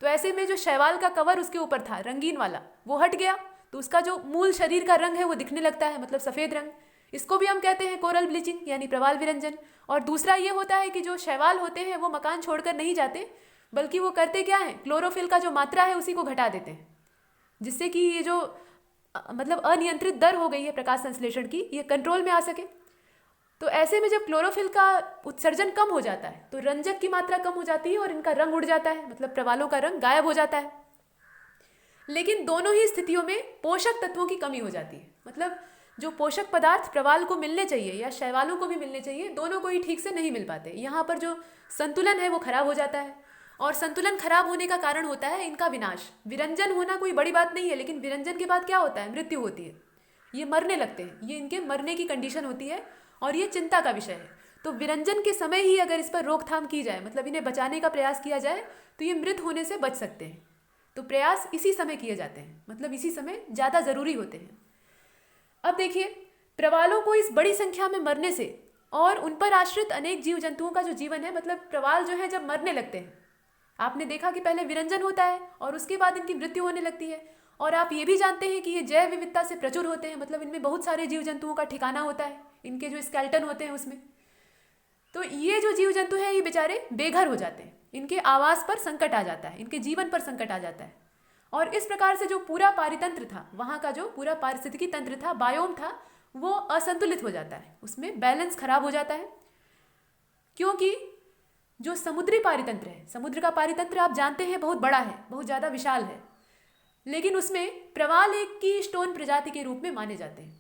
तो ऐसे में जो शैवाल का कवर उसके ऊपर था रंगीन वाला वो हट गया, तो उसका जो मूल शरीर का रंग है वो दिखने लगता है, मतलब सफ़ेद रंग। इसको भी हम कहते हैं कोरल ब्लीचिंग यानी प्रवाल विरंजन। और दूसरा ये होता है कि जो शैवाल होते हैं वो मकान छोड़कर नहीं जाते, बल्कि वो करते क्या है, क्लोरोफिल का जो मात्रा है उसी को घटा देते हैं, जिससे कि ये जो मतलब अनियंत्रित दर हो गई है प्रकाश संश्लेषण की, ये कंट्रोल में आ सके। तो ऐसे में जब क्लोरोफिल का उत्सर्जन कम हो जाता है तो रंजक की मात्रा कम हो जाती है और इनका रंग उड़ जाता है, मतलब प्रवालों का रंग गायब हो जाता है। लेकिन दोनों ही स्थितियों में पोषक तत्वों की कमी हो जाती है, मतलब जो पोषक पदार्थ प्रवाल को मिलने चाहिए या शैवालों को भी मिलने चाहिए, दोनों को ही ठीक से नहीं मिल पाते। यहाँ पर जो संतुलन है वो खराब हो जाता है, और संतुलन खराब होने का कारण होता है इनका विनाश। विरंजन होना कोई बड़ी बात नहीं है, लेकिन विरंजन के बाद क्या होता है, मृत्यु होती है, ये मरने लगते हैं, ये इनके मरने की कंडीशन होती है और ये चिंता का विषय है। तो विरंजन के समय ही अगर इस पर रोकथाम की जाए, मतलब इन्हें बचाने का प्रयास किया जाए, तो ये मृत होने से बच सकते हैं। तो प्रयास इसी समय किए जाते हैं, मतलब इसी समय ज़्यादा ज़रूरी होते हैं। अब देखिए, प्रवालों को इस बड़ी संख्या में मरने से और उन पर आश्रित अनेक जीव जंतुओं का जो जीवन है, मतलब प्रवाल जो है जब मरने लगते हैं, आपने देखा कि पहले विरंजन होता है और उसके बाद इनकी मृत्यु होने लगती है। और आप ये भी जानते हैं कि ये जैव विविधता से प्रचुर होते हैं, मतलब इनमें बहुत सारे जीव जंतुओं का ठिकाना होता है, इनके जो स्केलेटन होते हैं उसमें। तो ये जो जीव जंतु हैं ये बेचारे बेघर हो जाते हैं, इनके आवास पर संकट आ जाता है, इनके जीवन पर संकट आ जाता है। और इस प्रकार से जो पूरा पारितंत्र था, वहाँ का जो पूरा पारिस्थितिकी तंत्र था, बायोम था, वो असंतुलित हो जाता है, उसमें बैलेंस खराब हो जाता है। क्योंकि जो समुद्री पारितंत्र है, समुद्र का पारितंत्र आप जानते हैं बहुत बड़ा है, बहुत ज़्यादा विशाल है, लेकिन उसमें प्रवाल एक की स्टोन प्रजाति के रूप में माने जाते हैं।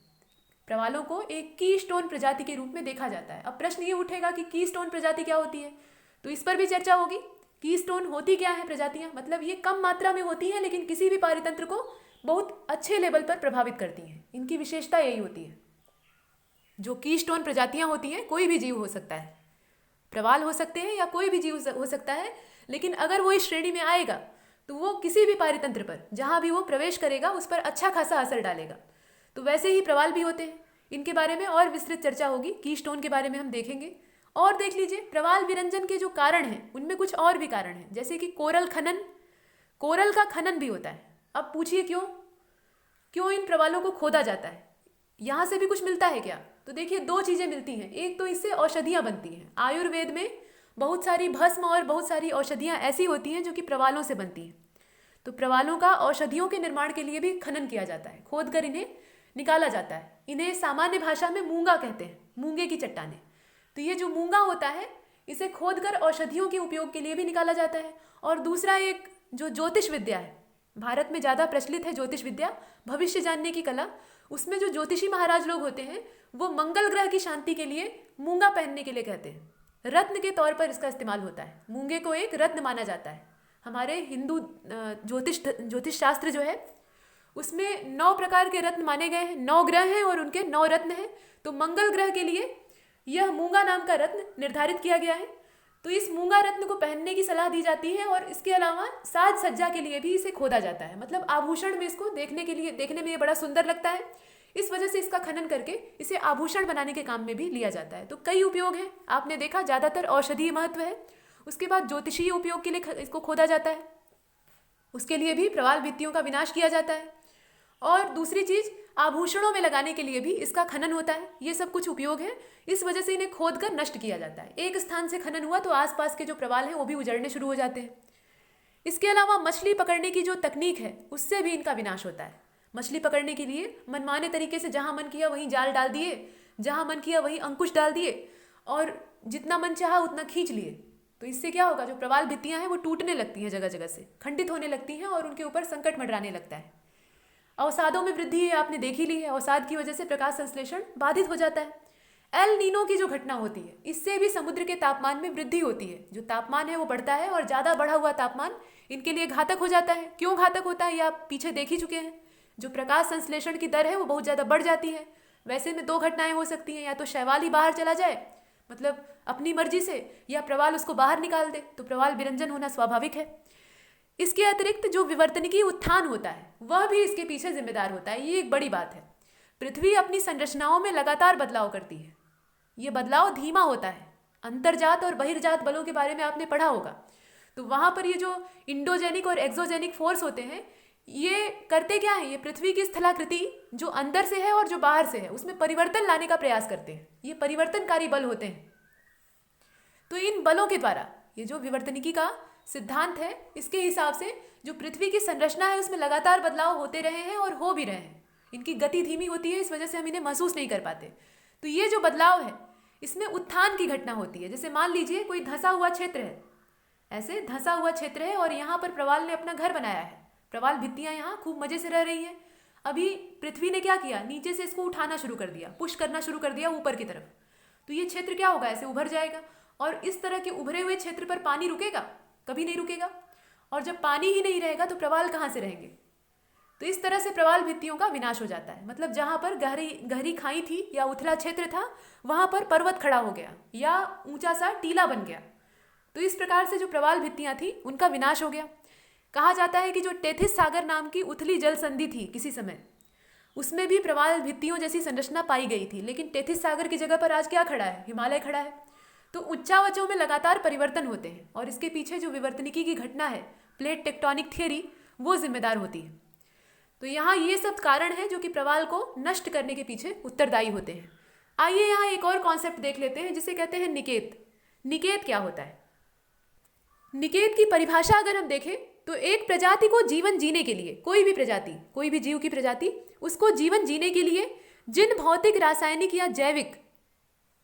प्रवालों को एक की स्टोन प्रजाति के रूप में देखा जाता है। अब प्रश्न ये उठेगा कि की स्टोन प्रजाति क्या होती है, तो इस पर भी चर्चा होगी। की स्टोन होती क्या है प्रजातियां, मतलब ये कम मात्रा में होती हैं लेकिन किसी भी पारितंत्र को बहुत अच्छे लेवल पर प्रभावित करती हैं, इनकी विशेषता यही होती है। जो की स्टोन प्रजातियां होती हैं, कोई भी जीव हो सकता है, प्रवाल हो सकते हैं या कोई भी जीव हो सकता है, लेकिन अगर वो इस श्रेणी में आएगा तो वो किसी भी पारितंत्र पर जहाँ भी वो प्रवेश करेगा उस पर अच्छा खासा असर डालेगा। तो वैसे ही प्रवाल भी होते हैं, इनके बारे में और विस्तृत चर्चा होगी, की स्टोन के बारे में हम देखेंगे। और देख लीजिए, प्रवाल विरंजन के जो कारण हैं उनमें कुछ और भी कारण हैं, जैसे कि कोरल खनन, कोरल का खनन भी होता है। अब पूछिए क्यों क्यों इन प्रवालों को खोदा जाता है, यहाँ से भी कुछ मिलता है क्या? तो देखिए, दो चीज़ें मिलती हैं। एक तो इससे औषधियाँ बनती हैं, आयुर्वेद में बहुत सारी भस्म और बहुत सारी औषधियाँ ऐसी होती हैं जो कि प्रवालों से बनती हैं। तो प्रवालों का औषधियों के निर्माण के लिए भी खनन किया जाता है, खोद कर इन्हें निकाला जाता है। इन्हें सामान्य भाषा में मूंगा कहते हैं, मूंगे की चट्टानें। तो ये जो मूंगा होता है, इसे खोद कर औषधियों के उपयोग के लिए भी निकाला जाता है। और दूसरा एक जो ज्योतिष विद्या है, भारत में ज़्यादा प्रचलित है ज्योतिष विद्या, भविष्य जानने की कला। उसमें जो ज्योतिषी महाराज लोग होते हैं वो मंगल ग्रह की शांति के लिए मूंगा पहनने के लिए कहते हैं, रत्न के तौर पर इसका इस्तेमाल होता है। मूंगे को एक रत्न माना जाता है। हमारे हिंदू ज्योतिष शास्त्र जो है उसमें 9 प्रकार के रत्न माने गए हैं, 9 ग्रह हैं और उनके 9 रत्न हैं। तो मंगल ग्रह के लिए यह मूंगा नाम का रत्न निर्धारित किया गया है। तो इस मूंगा रत्न को पहनने की सलाह दी जाती है और इसके अलावा साज सज्जा के लिए भी इसे खोदा जाता है। मतलब आभूषण में इसको देखने में ये बड़ा सुंदर लगता है, इस वजह से इसका खनन करके इसे आभूषण बनाने के काम में भी लिया जाता है। तो कई उपयोग हैं, आपने देखा ज़्यादातर औषधीय महत्व है। उसके बाद ज्योतिषीय उपयोग के लिए इसको खोदा जाता है, उसके लिए भी प्रवाल भित्तियों का विनाश किया जाता है। और दूसरी चीज़, आभूषणों में लगाने के लिए भी इसका खनन होता है। ये सब कुछ उपयोग है, इस वजह से इन्हें खोद कर नष्ट किया जाता है। एक स्थान से खनन हुआ तो आसपास के जो प्रवाल हैं वो भी उजड़ने शुरू हो जाते हैं। इसके अलावा मछली पकड़ने की जो तकनीक है उससे भी इनका विनाश होता है। मछली पकड़ने के लिए मनमाने तरीके से जहाँ मन किया वहीं जाल डाल दिए, जहाँ मन किया वहीं अंकुश डाल दिए और जितना मन चाहा उतना खींच लिए। तो इससे क्या होगा, जो प्रवाल भित्तियाँ हैं वो टूटने लगती हैं, जगह जगह से खंडित होने लगती हैं और उनके ऊपर संकट मंडराने लगता है। अवसादों में वृद्धि है, आपने देखी ली है। अवसाद की वजह से प्रकाश संश्लेषण बाधित हो जाता है। एल नीनो की जो घटना होती है इससे भी समुद्र के तापमान में वृद्धि होती है। जो तापमान है वो बढ़ता है और ज़्यादा बढ़ा हुआ तापमान इनके लिए घातक हो जाता है। क्यों घातक होता है ये आप पीछे देख ही चुके हैं। जो प्रकाश संश्लेषण की दर है वो बहुत ज़्यादा बढ़ जाती है। वैसे में दो घटनाएं हो सकती हैं, या तो शैवाल ही बाहर चला जाए मतलब अपनी मर्जी से, या प्रवाल उसको बाहर निकाल दे, तो प्रवाल विरंजन होना स्वाभाविक है। इसके अतिरिक्त जो विवर्तनिकी उत्थान होता है वह भी इसके पीछे जिम्मेदार होता है। ये एक बड़ी बात है। पृथ्वी अपनी संरचनाओं में लगातार बदलाव करती है। ये बदलाव धीमा होता है। अंतर्जात और बहिर्जात बलों के बारे में आपने पढ़ा होगा। तो वहाँ पर ये जो इंडोजेनिक और एक्सोजेनिक फोर्स होते हैं ये करते क्या है, ये पृथ्वी की स्थलाकृति जो अंदर से है और जो बाहर से है उसमें परिवर्तन लाने का प्रयास करते हैं। ये परिवर्तनकारी बल होते हैं। तो इन बलों के द्वारा ये जो विवर्तनिकी का सिद्धांत है इसके हिसाब से जो पृथ्वी की संरचना है उसमें लगातार बदलाव होते रहे हैं और हो भी रहे हैं। इनकी गति धीमी होती है, इस वजह से हम इन्हें महसूस नहीं कर पाते। तो ये जो बदलाव है इसमें उत्थान की घटना होती है। जैसे मान लीजिए कोई धंसा हुआ क्षेत्र है, ऐसे धंसा हुआ क्षेत्र है और यहाँ पर प्रवाल ने अपना घर बनाया है। प्रवाल भित्तियाँ यहाँ खूब मजे से रह रही हैं। अभी पृथ्वी ने क्या किया, नीचे से इसको उठाना शुरू कर दिया, पुश करना शुरू कर दिया ऊपर की तरफ। तो ये क्षेत्र क्या होगा, ऐसे उभर जाएगा। और इस तरह के उभरे हुए क्षेत्र पर पानी रुकेगा, कभी नहीं रुकेगा। और जब पानी ही नहीं रहेगा तो प्रवाल कहाँ से रहेंगे। तो इस तरह से प्रवाल भित्तियों का विनाश हो जाता है। मतलब जहाँ पर गहरी खाई थी या उथला क्षेत्र था वहाँ पर पर्वत खड़ा हो गया या ऊंचा सा टीला बन गया। तो इस प्रकार से जो प्रवाल भित्तियाँ थी उनका विनाश हो गया। कहा जाता है कि जो टेथिस सागर नाम की उथली जल संधि थी किसी समय, उसमें भी प्रवाल भित्तियों जैसी संरचना पाई गई थी। लेकिन टेथिस सागर की जगह पर आज क्या खड़ा है, हिमालय खड़ा है। तो उच्चावचों में लगातार परिवर्तन होते हैं और इसके पीछे जो विवर्तनिकी की घटना है, प्लेट टेक्टोनिक थियरी, वो जिम्मेदार होती है। तो यहाँ ये सब कारण है जो कि प्रवाल को नष्ट करने के पीछे उत्तरदायी होते हैं। आइए यहाँ एक और कॉन्सेप्ट देख लेते हैं जिसे कहते हैं निकेत। निकेत क्या होता है? निकेत की परिभाषा अगर हम देखें तो एक प्रजाति को जीवन जीने के लिए, कोई भी प्रजाति, कोई भी जीव की प्रजाति, उसको जीवन जीने के लिए जिन भौतिक, रासायनिक या जैविक,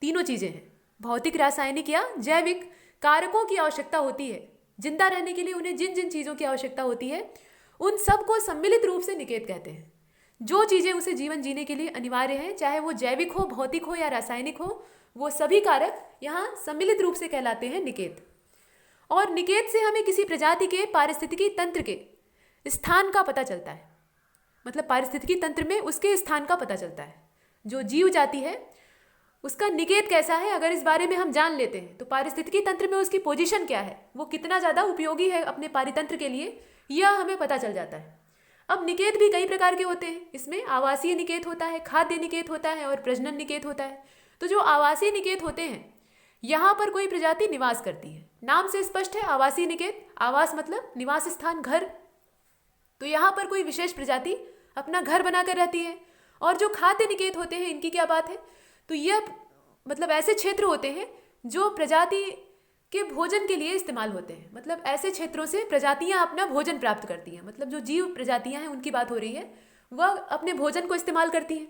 तीनों चीज़ें हैं, भौतिक, रासायनिक या जैविक कारकों की आवश्यकता होती है, जिंदा रहने के लिए उन्हें जिन जिन चीज़ों की आवश्यकता होती है उन सब को सम्मिलित रूप से निकेत कहते हैं। जो चीज़ें उसे जीवन जीने के लिए अनिवार्य हैं, चाहे वो जैविक हो, भौतिक हो या रासायनिक हो, वो सभी कारक यहाँ सम्मिलित रूप से कहलाते हैं निकेत। और निकेत से हमें किसी प्रजाति के पारिस्थितिकी तंत्र के स्थान का पता चलता है। मतलब पारिस्थितिकी तंत्र में उसके स्थान का पता चलता है। जो जीव जाति है उसका निकेत कैसा है, अगर इस बारे में हम जान लेते हैं तो पारिस्थितिकी तंत्र में उसकी पोजीशन क्या है, वो कितना ज़्यादा उपयोगी है अपने पारितंत्र के लिए, यह हमें पता चल जाता है। अब निकेत भी कई प्रकार के होते हैं। इसमें आवासीय निकेत होता है, खाद्य निकेत होता है और प्रजनन निकेत होता है। तो जो आवासीय निकेत होते हैं, यहाँ पर कोई प्रजाति निवास करती है। नाम से स्पष्ट है, आवासीय निकेत, आवास मतलब निवास स्थान, घर। तो यहाँ पर कोई विशेष प्रजाति अपना घर बनाकर रहती है। और जो खाद्य निकेत होते हैं, इनकी क्या बात है, तो यह मतलब ऐसे क्षेत्र होते हैं जो प्रजाति के भोजन के लिए इस्तेमाल होते हैं। मतलब ऐसे क्षेत्रों से प्रजातियां अपना भोजन प्राप्त करती हैं। मतलब जो जीव प्रजातियां हैं उनकी बात हो रही है, वह अपने भोजन को इस्तेमाल करती हैं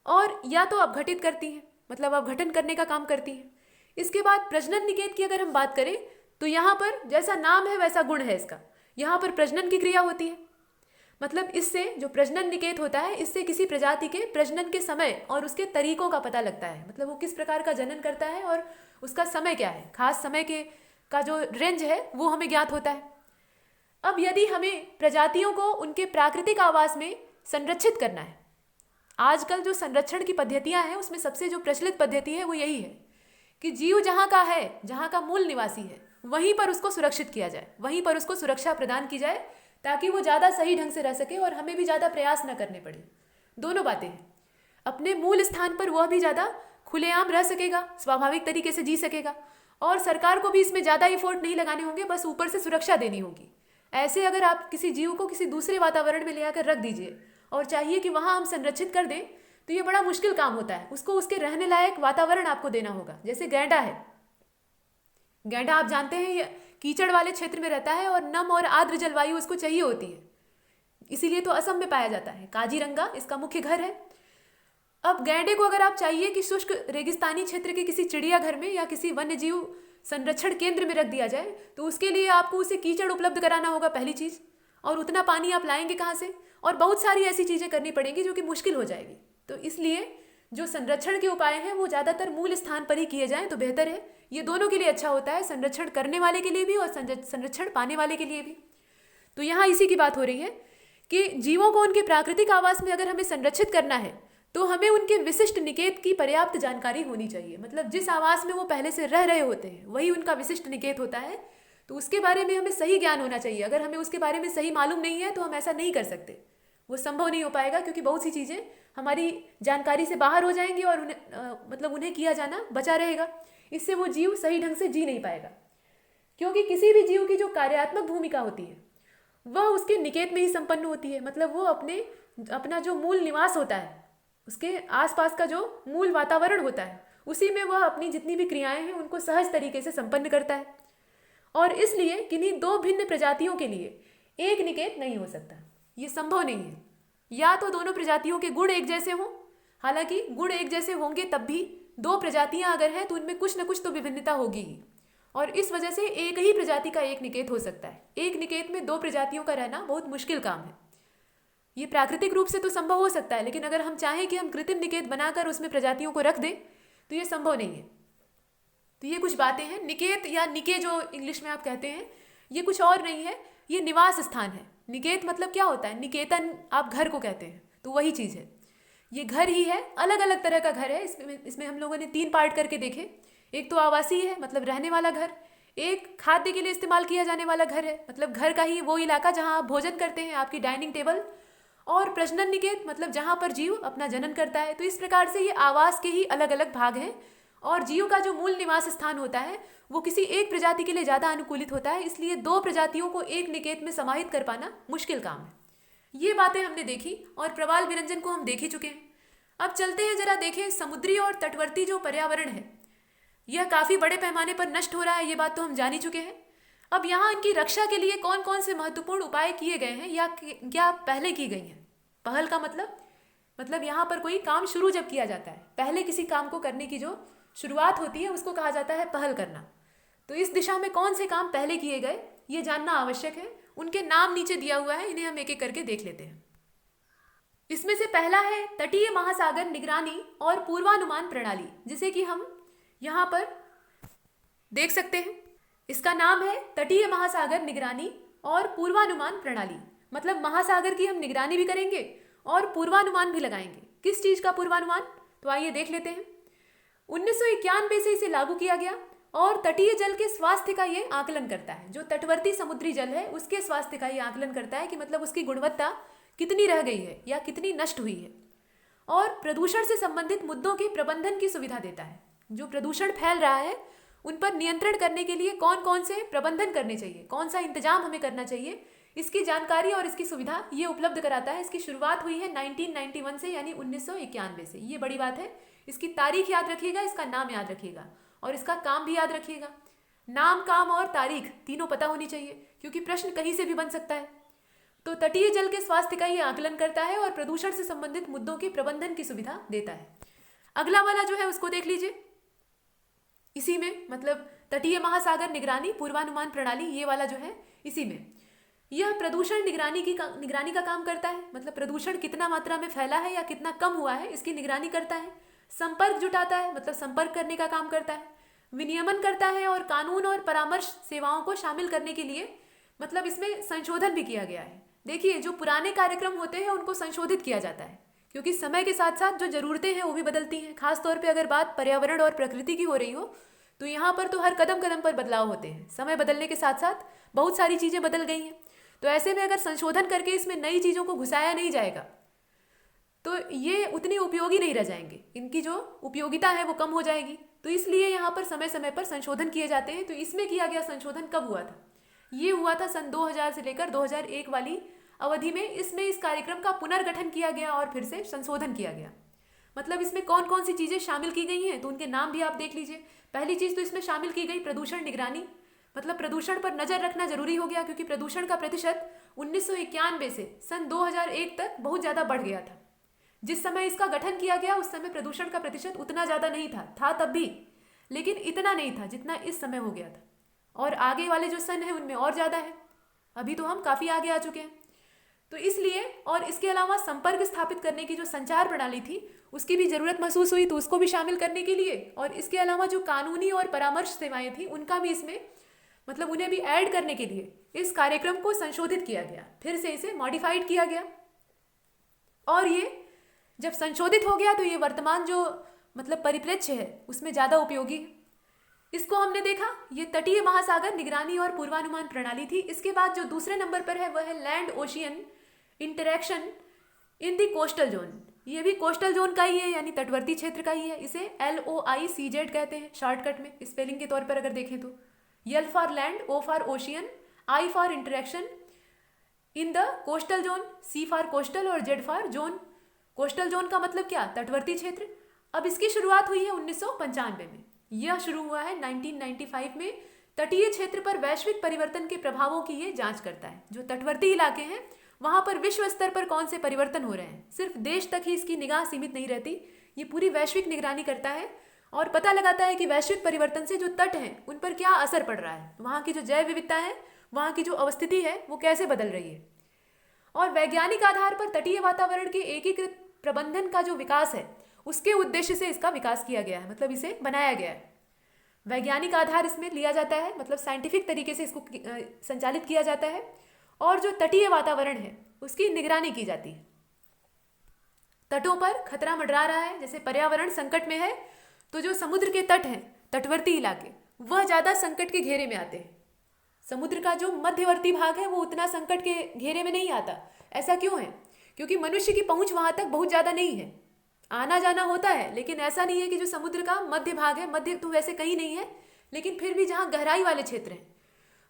और या तो अपघटित करती हैं, मतलब अपघटन करने का काम करती हैं। इसके बाद प्रजनन निकेत की अगर हम बात करें तो यहाँ पर जैसा नाम है वैसा गुण है इसका। यहाँ पर प्रजनन की क्रिया होती है। मतलब इससे जो प्रजनन निकेत होता है, इससे किसी प्रजाति के प्रजनन के समय और उसके तरीकों का पता लगता है। मतलब वो किस प्रकार का जनन करता है और उसका समय क्या है, खास समय के का जो रेंज है वो हमें ज्ञात होता है। अब यदि हमें प्रजातियों को उनके प्राकृतिक आवास में संरक्षित करना है, आजकल जो संरक्षण की पद्धतियां हैं उसमें सबसे जो प्रचलित पद्धति है वो यही है कि जीव जहाँ का है, जहाँ का मूल निवासी है, वहीं पर उसको सुरक्षित किया जाए, वहीं पर उसको सुरक्षा प्रदान की जाए, ताकि वो ज़्यादा सही ढंग से रह सके और हमें भी ज़्यादा प्रयास न करने पड़े। दोनों बातें हैं। अपने मूल स्थान पर वह भी ज़्यादा खुलेआम रह सकेगा, स्वाभाविक तरीके से जी सकेगा, और सरकार को भी इसमें ज़्यादा एफर्ट नहीं लगाने होंगे, बस ऊपर से सुरक्षा देनी होगी। ऐसे अगर आप किसी जीव को किसी दूसरे वातावरण में ले आकर रख दीजिए और चाहिए कि वहाँ हम संरक्षित कर दें, तो ये बड़ा मुश्किल काम होता है। उसको उसके रहने लायक वातावरण आपको देना होगा। जैसे गैंडा है, गैंडा आप जानते हैं ये कीचड़ वाले क्षेत्र में रहता है और नम और आर्द्र जलवायु उसको चाहिए होती है, इसीलिए तो असम में पाया जाता है। काजीरंगा इसका मुख्य घर है। अब गैंडे को अगर आप चाहिए कि शुष्क रेगिस्तानी क्षेत्र के किसी चिड़ियाघर में या किसी वन्य जीव संरक्षण केंद्र में रख दिया जाए, तो उसके लिए आपको उसे कीचड़ उपलब्ध कराना होगा पहली चीज़, और उतना पानी आप लाएंगे कहाँ से, और बहुत सारी ऐसी चीज़ें करनी पड़ेंगी जो कि मुश्किल हो जाएगी। तो इसलिए जो संरक्षण के उपाय हैं वो ज़्यादातर मूल स्थान पर ही किए जाएं तो बेहतर है। ये दोनों के लिए अच्छा होता है, संरक्षण करने वाले के लिए भी और संरक्षण पाने वाले के लिए भी। तो यहाँ इसी की बात हो रही है कि जीवों को उनके प्राकृतिक आवास में अगर हमें संरक्षित करना है तो हमें उनके विशिष्ट निकेत की पर्याप्त जानकारी होनी चाहिए। मतलब जिस आवास में वो पहले से रह रहे होते हैं वही उनका विशिष्ट निकेत होता है, तो उसके बारे में हमें सही ज्ञान होना चाहिए। अगर हमें उसके बारे में सही मालूम नहीं है तो हम ऐसा नहीं कर सकते, वो संभव नहीं हो पाएगा, क्योंकि बहुत सी चीज़ें हमारी जानकारी से बाहर हो जाएंगी और उन्हें किया जाना बचा रहेगा। इससे वो जीव सही ढंग से जी नहीं पाएगा, क्योंकि किसी भी जीव की जो कार्यात्मक भूमिका होती है वह उसके निकेत में ही संपन्न होती है। मतलब वो अपना जो मूल निवास होता है, उसके आसपास का जो मूल वातावरण होता है, उसी में वह अपनी जितनी भी क्रियाएं हैं उनको सहज तरीके से संपन्न करता है। और इसलिए किन्हीं दो भिन्न प्रजातियों के लिए एक निकेत नहीं हो सकता, ये संभव नहीं है। या तो दोनों प्रजातियों के गुण एक जैसे हों, हालांकि गुण एक जैसे होंगे तब भी दो प्रजातियां अगर हैं तो उनमें कुछ न कुछ तो विभिन्नता होगी ही, और इस वजह से एक ही प्रजाति का एक निकेत हो सकता है। एक निकेत में दो प्रजातियों का रहना बहुत मुश्किल काम है। ये प्राकृतिक रूप से तो संभव हो सकता है, लेकिन अगर हम चाहें कि हम कृत्रिम निकेत बनाकर उसमें प्रजातियों को रख दें तो ये संभव नहीं है। तो ये कुछ बातें हैं। निकेत या निके जो इंग्लिश में आप कहते हैं, ये कुछ और नहीं है, ये निवास स्थान है। निकेत मतलब क्या होता है, निकेतन आप घर को कहते हैं, तो वही चीज़ है। ये घर ही है, अलग अलग तरह का घर है। इसमें हम लोगों ने 3 पार्ट करके देखे। एक तो आवासीय है, मतलब रहने वाला घर। एक खाद्य के लिए इस्तेमाल किया जाने वाला घर है, मतलब घर का ही वो इलाका जहाँ आप भोजन करते हैं, आपकी डाइनिंग टेबल। और प्रजनन निकेत मतलब जहाँ पर जीव अपना जनन करता है। तो इस प्रकार से ये आवास के ही अलग अलग भाग हैं, और जीव का जो मूल निवास स्थान होता है वो किसी एक प्रजाति के लिए ज़्यादा अनुकूलित होता है। इसलिए दो प्रजातियों को एक निकेत में समाहित कर पाना मुश्किल काम है। ये बातें हमने देखी और प्रवाल विरंजन को हम देख ही चुके हैं। अब चलते हैं जरा देखें समुद्री और तटवर्ती जो पर्यावरण है यह काफ़ी बड़े पैमाने पर नष्ट हो रहा है, ये बात तो हम जान ही चुके हैं। अब यहाँ इनकी रक्षा के लिए कौन कौन से महत्वपूर्ण उपाय किए गए हैं या क्या पहले की गई हैं। पहल का मतलब यहाँ पर कोई काम शुरू जब किया जाता है, पहले किसी काम को करने की जो शुरुआत होती है उसको कहा जाता है पहल करना। तो इस दिशा में कौन से काम पहले किए गए ये जानना आवश्यक है। उनके नाम नीचे दिया हुआ है, इन्हें हम एक एक करके देख लेते हैं। इसमें से पहला है तटीय महासागर निगरानी और पूर्वानुमान प्रणाली, जिसे कि हम यहाँ पर देख सकते हैं। इसका नाम है तटीय महासागर निगरानी और पूर्वानुमान प्रणाली। मतलब महासागर की हम निगरानी भी करेंगे और पूर्वानुमान भी लगाएंगे। किस चीज़ का पूर्वानुमान, तो आइए देख लेते हैं। 1991 से इसे लागू किया गया और तटीय जल के स्वास्थ्य का ये आकलन करता है। जो तटवर्ती समुद्री जल है उसके स्वास्थ्य का ये आकलन करता है कि मतलब उसकी गुणवत्ता कितनी रह गई है या कितनी नष्ट हुई है, और प्रदूषण से संबंधित मुद्दों के प्रबंधन की सुविधा देता है। जो प्रदूषण फैल रहा है उन पर नियंत्रण करने के लिए कौन कौन से प्रबंधन करने चाहिए, कौन सा इंतजाम हमें करना चाहिए, इसकी जानकारी और इसकी सुविधा ये उपलब्ध कराता है। इसकी शुरुआत हुई है 1991 से, यानी 1991 से। ये बड़ी बात है। इसकी तारीख याद रखिएगा, इसका नाम याद रखिएगा और इसका काम भी याद रखिएगा। नाम, काम और तारीख तीनों पता होनी चाहिए, क्योंकि प्रश्न कहीं से भी बन सकता है। तो तटीय जल के स्वास्थ्य का ये आकलन करता है और प्रदूषण से संबंधित मुद्दों के प्रबंधन की सुविधा देता है। अगला वाला जो है उसको देख लीजिए। इसी में मतलब तटीय महासागर निगरानी पूर्वानुमान प्रणाली, ये वाला जो है इसी में यह प्रदूषण निगरानी का काम करता है। मतलब प्रदूषण कितना मात्रा में फैला है या कितना कम हुआ है इसकी निगरानी करता है। संपर्क जुटाता है, मतलब संपर्क करने का काम करता है। विनियमन करता है और कानून और परामर्श सेवाओं को शामिल करने के लिए मतलब इसमें संशोधन भी किया गया है। देखिए, जो पुराने कार्यक्रम होते हैं उनको संशोधित किया जाता है, क्योंकि समय के साथ साथ जो ज़रूरतें हैं वो भी बदलती हैं। खासतौर पे अगर बात पर्यावरण और प्रकृति की हो रही हो तो यहाँ पर तो हर कदम कदम पर बदलाव होते हैं। समय बदलने के साथ साथ बहुत सारी चीज़ें बदल गई हैं। तो ऐसे में अगर संशोधन करके इसमें नई चीज़ों को घुसाया नहीं जाएगा तो ये उतनी उपयोगी नहीं रह जाएंगे, इनकी जो उपयोगिता है वो कम हो जाएगी। तो इसलिए यहाँ पर समय समय पर संशोधन किए जाते हैं। तो इसमें किया गया संशोधन कब हुआ था? ये हुआ था सन 2000 से लेकर 2001 वाली अवधि में। इसमें इस कार्यक्रम का पुनर्गठन किया गया और फिर से संशोधन किया गया। मतलब इसमें कौन कौन सी चीज़ें शामिल की गई हैं तो उनके नाम भी आप देख लीजिए। पहली चीज़ तो इसमें शामिल की गई प्रदूषण निगरानी। मतलब प्रदूषण पर नज़र रखना जरूरी हो गया, क्योंकि प्रदूषण का प्रतिशत 1991 से सन 2001 तक बहुत ज़्यादा बढ़ गया था। जिस समय इसका गठन किया गया उस समय प्रदूषण का प्रतिशत उतना ज़्यादा नहीं था तब भी, लेकिन इतना नहीं था जितना इस समय हो गया था। और आगे वाले जो सन हैं उनमें और ज़्यादा है। अभी तो हम काफ़ी आगे आ चुके हैं। तो इसलिए और इसके अलावा संपर्क स्थापित करने की जो संचार प्रणाली थी उसकी भी ज़रूरत महसूस हुई, तो उसको भी शामिल करने के लिए, और इसके अलावा जो कानूनी और परामर्श सेवाएं थी उनका भी इसमें मतलब उन्हें भी ऐड करने के लिए इस कार्यक्रम को संशोधित किया गया, फिर से इसे मॉडिफाइड किया गया। और ये जब संशोधित हो गया तो ये वर्तमान जो मतलब परिप्रेक्ष्य है उसमें ज़्यादा उपयोगी है। इसको हमने देखा, ये तटीय महासागर निगरानी और पूर्वानुमान प्रणाली थी। इसके बाद जो दूसरे नंबर पर है वह है land ocean interaction in the coastal zone. ये भी कोस्टल जोन का ही है, यानी तटवर्ती क्षेत्र का ही है। इसे LOICZ कहते हैं शॉर्टकट में, स्पेलिंग के तौर पर अगर देखें तो। L for land, O for ocean, I for interaction in the coastal zone, C for coastal और Z for zone. Coastal zone का मतलब क्या? तटवर्ती क्षेत्र। अब इसकी शुरुआत हुई है 1995 में। यह शुरू हुआ है 1995 में। तटीय क्षेत्र पर वैश्विक परिवर्तन के प्रभावों की ये जांच करता है। जो तटवर्ती इलाके हैं वहाँ पर विश्व स्तर पर कौन से परिवर्तन हो रहे हैं, सिर्फ देश तक ही इसकी निगाह सीमित नहीं रहती, ये पूरी वैश्विक निगरानी करता है और पता लगाता है कि वैश्विक परिवर्तन से जो तट हैं उन पर क्या असर पड़ रहा है, वहाँ की जो जैव विविधता है, वहाँ की जो अवस्थिति है वो कैसे बदल रही है। और वैज्ञानिक आधार पर तटीय वातावरण के एकीकृत प्रबंधन का जो विकास है उसके उद्देश्य से इसका विकास किया गया है, मतलब इसे बनाया गया है। वैज्ञानिक आधार इसमें लिया जाता है, मतलब साइंटिफिक तरीके से इसको संचालित किया जाता है और जो तटीय वातावरण है उसकी निगरानी की जाती है। तटों पर खतरा मंडरा रहा है, जैसे पर्यावरण संकट में है तो जो समुद्र के तट हैं, तटवर्ती इलाके, वह ज़्यादा संकट के घेरे में आते हैं। समुद्र का जो मध्यवर्ती भाग है वो उतना संकट के घेरे में नहीं आता। ऐसा क्यों है? क्योंकि मनुष्य की पहुंच वहां तक बहुत ज़्यादा नहीं है। आना जाना होता है, लेकिन ऐसा नहीं है कि जो समुद्र का मध्य भाग है, मध्य तो वैसे कहीं नहीं है, लेकिन फिर भी जहाँ गहराई वाले क्षेत्र हैं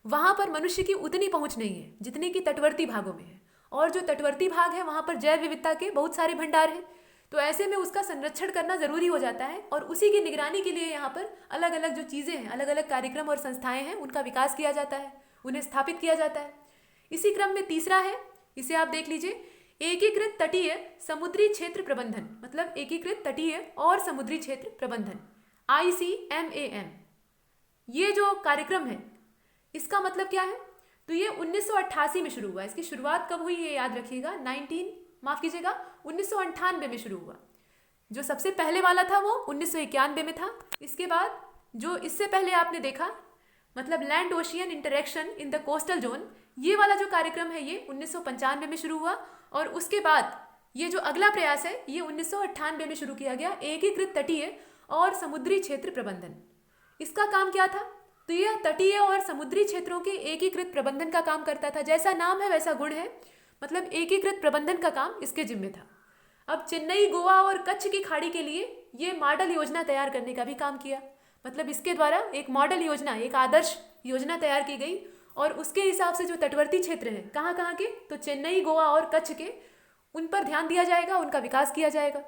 वहाँ पर मनुष्य की उतनी पहुँच नहीं है जितनी कि तटवर्ती भागों में है। और जो तटवर्ती भाग है वहाँ पर जैव विविधता के बहुत सारे भंडार हैं, तो ऐसे में उसका संरक्षण करना ज़रूरी हो जाता है और उसी की निगरानी के लिए यहाँ पर अलग अलग जो चीज़ें हैं, अलग अलग कार्यक्रम और संस्थाएं हैं, उनका विकास किया जाता है, उन्हें स्थापित किया जाता है। इसी क्रम में तीसरा है, इसे आप देख लीजिए, एकीकृत तटीय समुद्री क्षेत्र प्रबंधन, मतलब एकीकृत तटीय और समुद्री क्षेत्र प्रबंधन, ICMAM। ये जो कार्यक्रम है इसका मतलब क्या है? तो ये 1988 में शुरू हुआ। इसकी शुरुआत कब हुई ये याद रखिएगा, 1998 में शुरू हुआ। जो सबसे पहले वाला था वो 1991 में था। इसके बाद जो इससे पहले आपने देखा, मतलब land ocean interaction in the coastal zone, ये वाला जो कार्यक्रम है ये 1995 में शुरू हुआ। और उसके बाद ये जो अगला प्रयास है ये 1998 में शुरू किया गया, एकीकृत तटीय और समुद्री क्षेत्र प्रबंधन। इसका काम क्या था? तो यह तटीय और समुद्री क्षेत्रों के एकीकृत प्रबंधन का काम करता था। जैसा नाम है वैसा गुण है, मतलब एकीकृत प्रबंधन का काम इसके जिम्मे था। अब चेन्नई, गोवा और कच्छ की खाड़ी के लिए ये मॉडल योजना तैयार करने का भी काम किया। मतलब इसके द्वारा एक मॉडल योजना, एक आदर्श योजना तैयार की गई और उसके हिसाब से जो तटवर्ती क्षेत्र हैं, कहाँ कहाँ के, तो चेन्नई, गोवा और कच्छ के, उन पर ध्यान दिया जाएगा, उनका विकास किया जाएगा।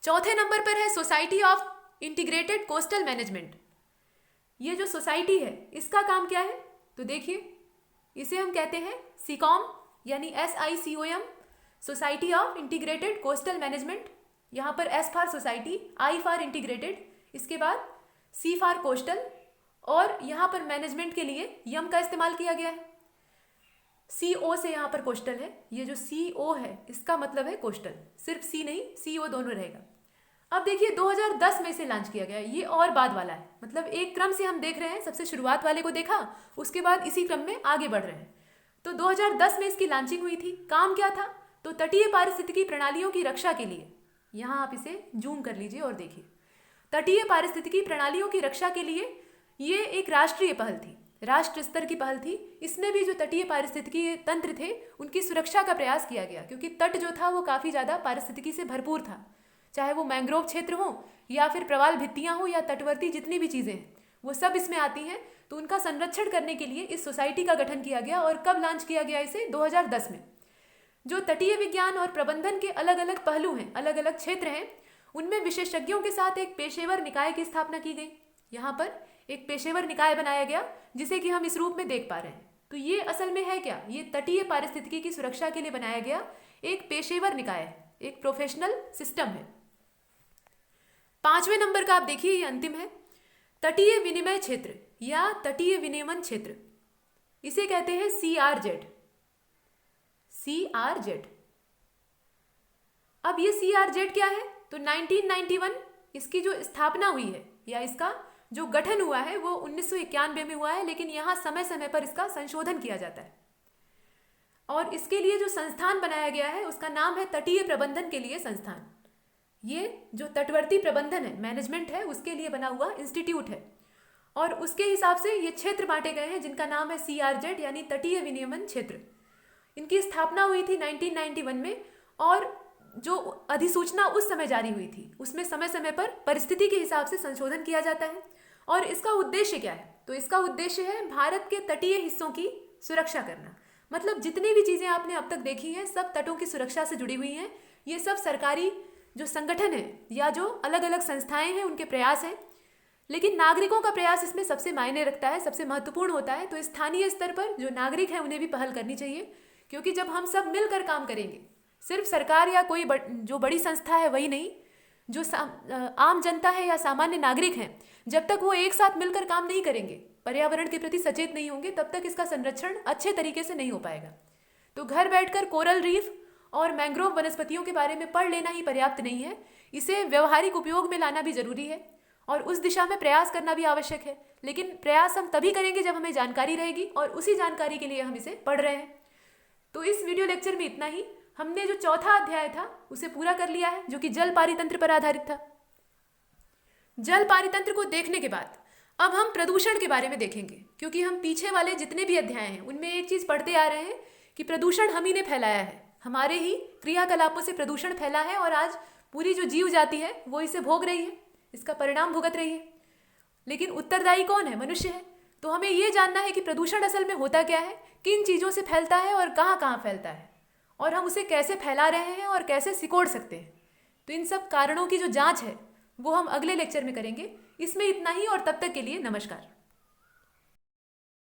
चौथे नंबर पर है society of integrated coastal management. ये जो सोसाइटी है इसका काम क्या है? तो देखिए, इसे हम कहते हैं SICOM, यानी SICOM, society of integrated coastal management. यहाँ पर S for society, I for integrated, इसके बाद C फॉर कोस्टल, और यहाँ पर मैनेजमेंट के लिए यम का इस्तेमाल किया गया है। CO से यहाँ पर कोस्टल है, ये जो CO है इसका मतलब है कोस्टल, सिर्फ C नहीं, CO दोनों रहेगा। अब देखिए 2010 में इसे लॉन्च किया गया, ये और बाद वाला है, मतलब एक क्रम से हम देख रहे हैं, सबसे शुरुआत वाले को देखा, उसके बाद इसी क्रम में आगे बढ़ रहे हैं। तो 2010 में इसकी लॉन्चिंग हुई थी। काम क्या था? तो तटीय पारिस्थितिकी प्रणालियों की रक्षा के लिए, यहाँ आप इसे जूम कर लीजिए और देखिए, तटीय पारिस्थितिकी प्रणालियों की रक्षा के लिए ये एक राष्ट्रीय पहल थी, राष्ट्र स्तर की पहल थी। इसमें भी जो तटीय पारिस्थितिकी तंत्र थे उनकी सुरक्षा का प्रयास किया गया, क्योंकि तट जो था वो काफ़ी ज़्यादा पारिस्थितिकी से भरपूर था। चाहे वो मैंग्रोव क्षेत्र हो या फिर प्रवाल भित्तियाँ हो या तटवर्ती जितनी भी चीज़ें हैं वो सब इसमें आती हैं। तो उनका संरक्षण करने के लिए इस सोसाइटी का गठन किया गया। और कब लॉन्च किया गया इसे? 2010 में। जो तटीय विज्ञान और प्रबंधन के अलग अलग पहलू हैं, अलग अलग क्षेत्र हैं, उनमें विशेषज्ञों के साथ एक पेशेवर निकाय की स्थापना की गई। यहाँ पर एक पेशेवर निकाय बनाया गया जिसे कि हम इस रूप में देख पा रहे हैं। तो ये असल में है क्या? ये तटीय पारिस्थितिकी की सुरक्षा के लिए बनाया गया एक पेशेवर निकाय है, एक प्रोफेशनल सिस्टम है। 5वें नंबर का आप देखिए, ये अंतिम है, तटीय विनिमय क्षेत्र या तटीय विनियमन क्षेत्र। इसे कहते हैं CRZ। CRZ। अब ये CRZ क्या है? तो 1991 इसकी जो स्थापना हुई है या इसका जो गठन हुआ है वो 1991 में हुआ है, लेकिन यहाँ समय समय पर इसका संशोधन किया जाता है। और इसके लिए जो संस्थान बनाया गया है उसका नाम है तटीय प्रबंधन के लिए संस्थान। ये जो तटवर्ती प्रबंधन है, मैनेजमेंट है, उसके लिए बना हुआ इंस्टीट्यूट है। और उसके हिसाब से ये क्षेत्र बांटे गए हैं जिनका नाम है CRZ यानी तटीय विनियमन क्षेत्र। इनकी स्थापना हुई थी 1991 में और जो अधिसूचना उस समय जारी हुई थी उसमें समय समय पर परिस्थिति के हिसाब से संशोधन किया जाता है। और इसका उद्देश्य क्या है? तो इसका उद्देश्य है भारत के तटीय हिस्सों की सुरक्षा करना। मतलब जितनी भी चीज़ें आपने अब तक देखी हैं सब तटों की सुरक्षा से जुड़ी हुई हैं। ये सब सरकारी जो संगठन है या जो अलग अलग संस्थाएं हैं उनके प्रयास हैं, लेकिन नागरिकों का प्रयास इसमें सबसे मायने रखता है, सबसे महत्वपूर्ण होता है। तो स्थानीय स्तर पर जो नागरिक हैं उन्हें भी पहल करनी चाहिए, क्योंकि जब हम सब मिलकर काम करेंगे, सिर्फ सरकार या कोई जो बड़ी संस्था है वही नहीं, जो आम जनता है या सामान्य नागरिक हैं, जब तक वो एक साथ मिलकर काम नहीं करेंगे, पर्यावरण के प्रति सचेत नहीं होंगे, तब तक इसका संरक्षण अच्छे तरीके से नहीं हो पाएगा। तो घर बैठकर कोरल रीफ और मैंग्रोव वनस्पतियों के बारे में पढ़ लेना ही पर्याप्त नहीं है, इसे व्यवहारिक उपयोग में लाना भी जरूरी है और उस दिशा में प्रयास करना भी आवश्यक है। लेकिन प्रयास हम तभी करेंगे जब हमें जानकारी रहेगी और उसी जानकारी के लिए हम इसे पढ़ रहे हैं। तो इस वीडियो लेक्चर में इतना ही। हमने जो चौथा अध्याय था उसे पूरा कर लिया है, जो कि जल पारितंत्र पर आधारित था। जल पारितंत्र को देखने के बाद अब हम प्रदूषण के बारे में देखेंगे, क्योंकि हम पीछे वाले जितने भी अध्याय हैं उनमें एक चीज़ पढ़ते आ रहे हैं कि प्रदूषण हम ही ने फैलाया है, हमारे ही क्रियाकलापों से प्रदूषण फैला है और आज पूरी जो जीव जाति है वो इसे भोग रही है, इसका परिणाम भुगत रही है। लेकिन उत्तरदायी कौन है? मनुष्य है। तो हमें ये जानना है कि प्रदूषण असल में होता क्या है, किन चीज़ों से फैलता है और कहाँ कहाँ फैलता है, और हम उसे कैसे फैला रहे हैं और कैसे सिकोड़ सकते हैं। तो इन सब कारणों की जो जांच है वो हम अगले लेक्चर में करेंगे। इसमें इतना ही और तब तक के लिए नमस्कार।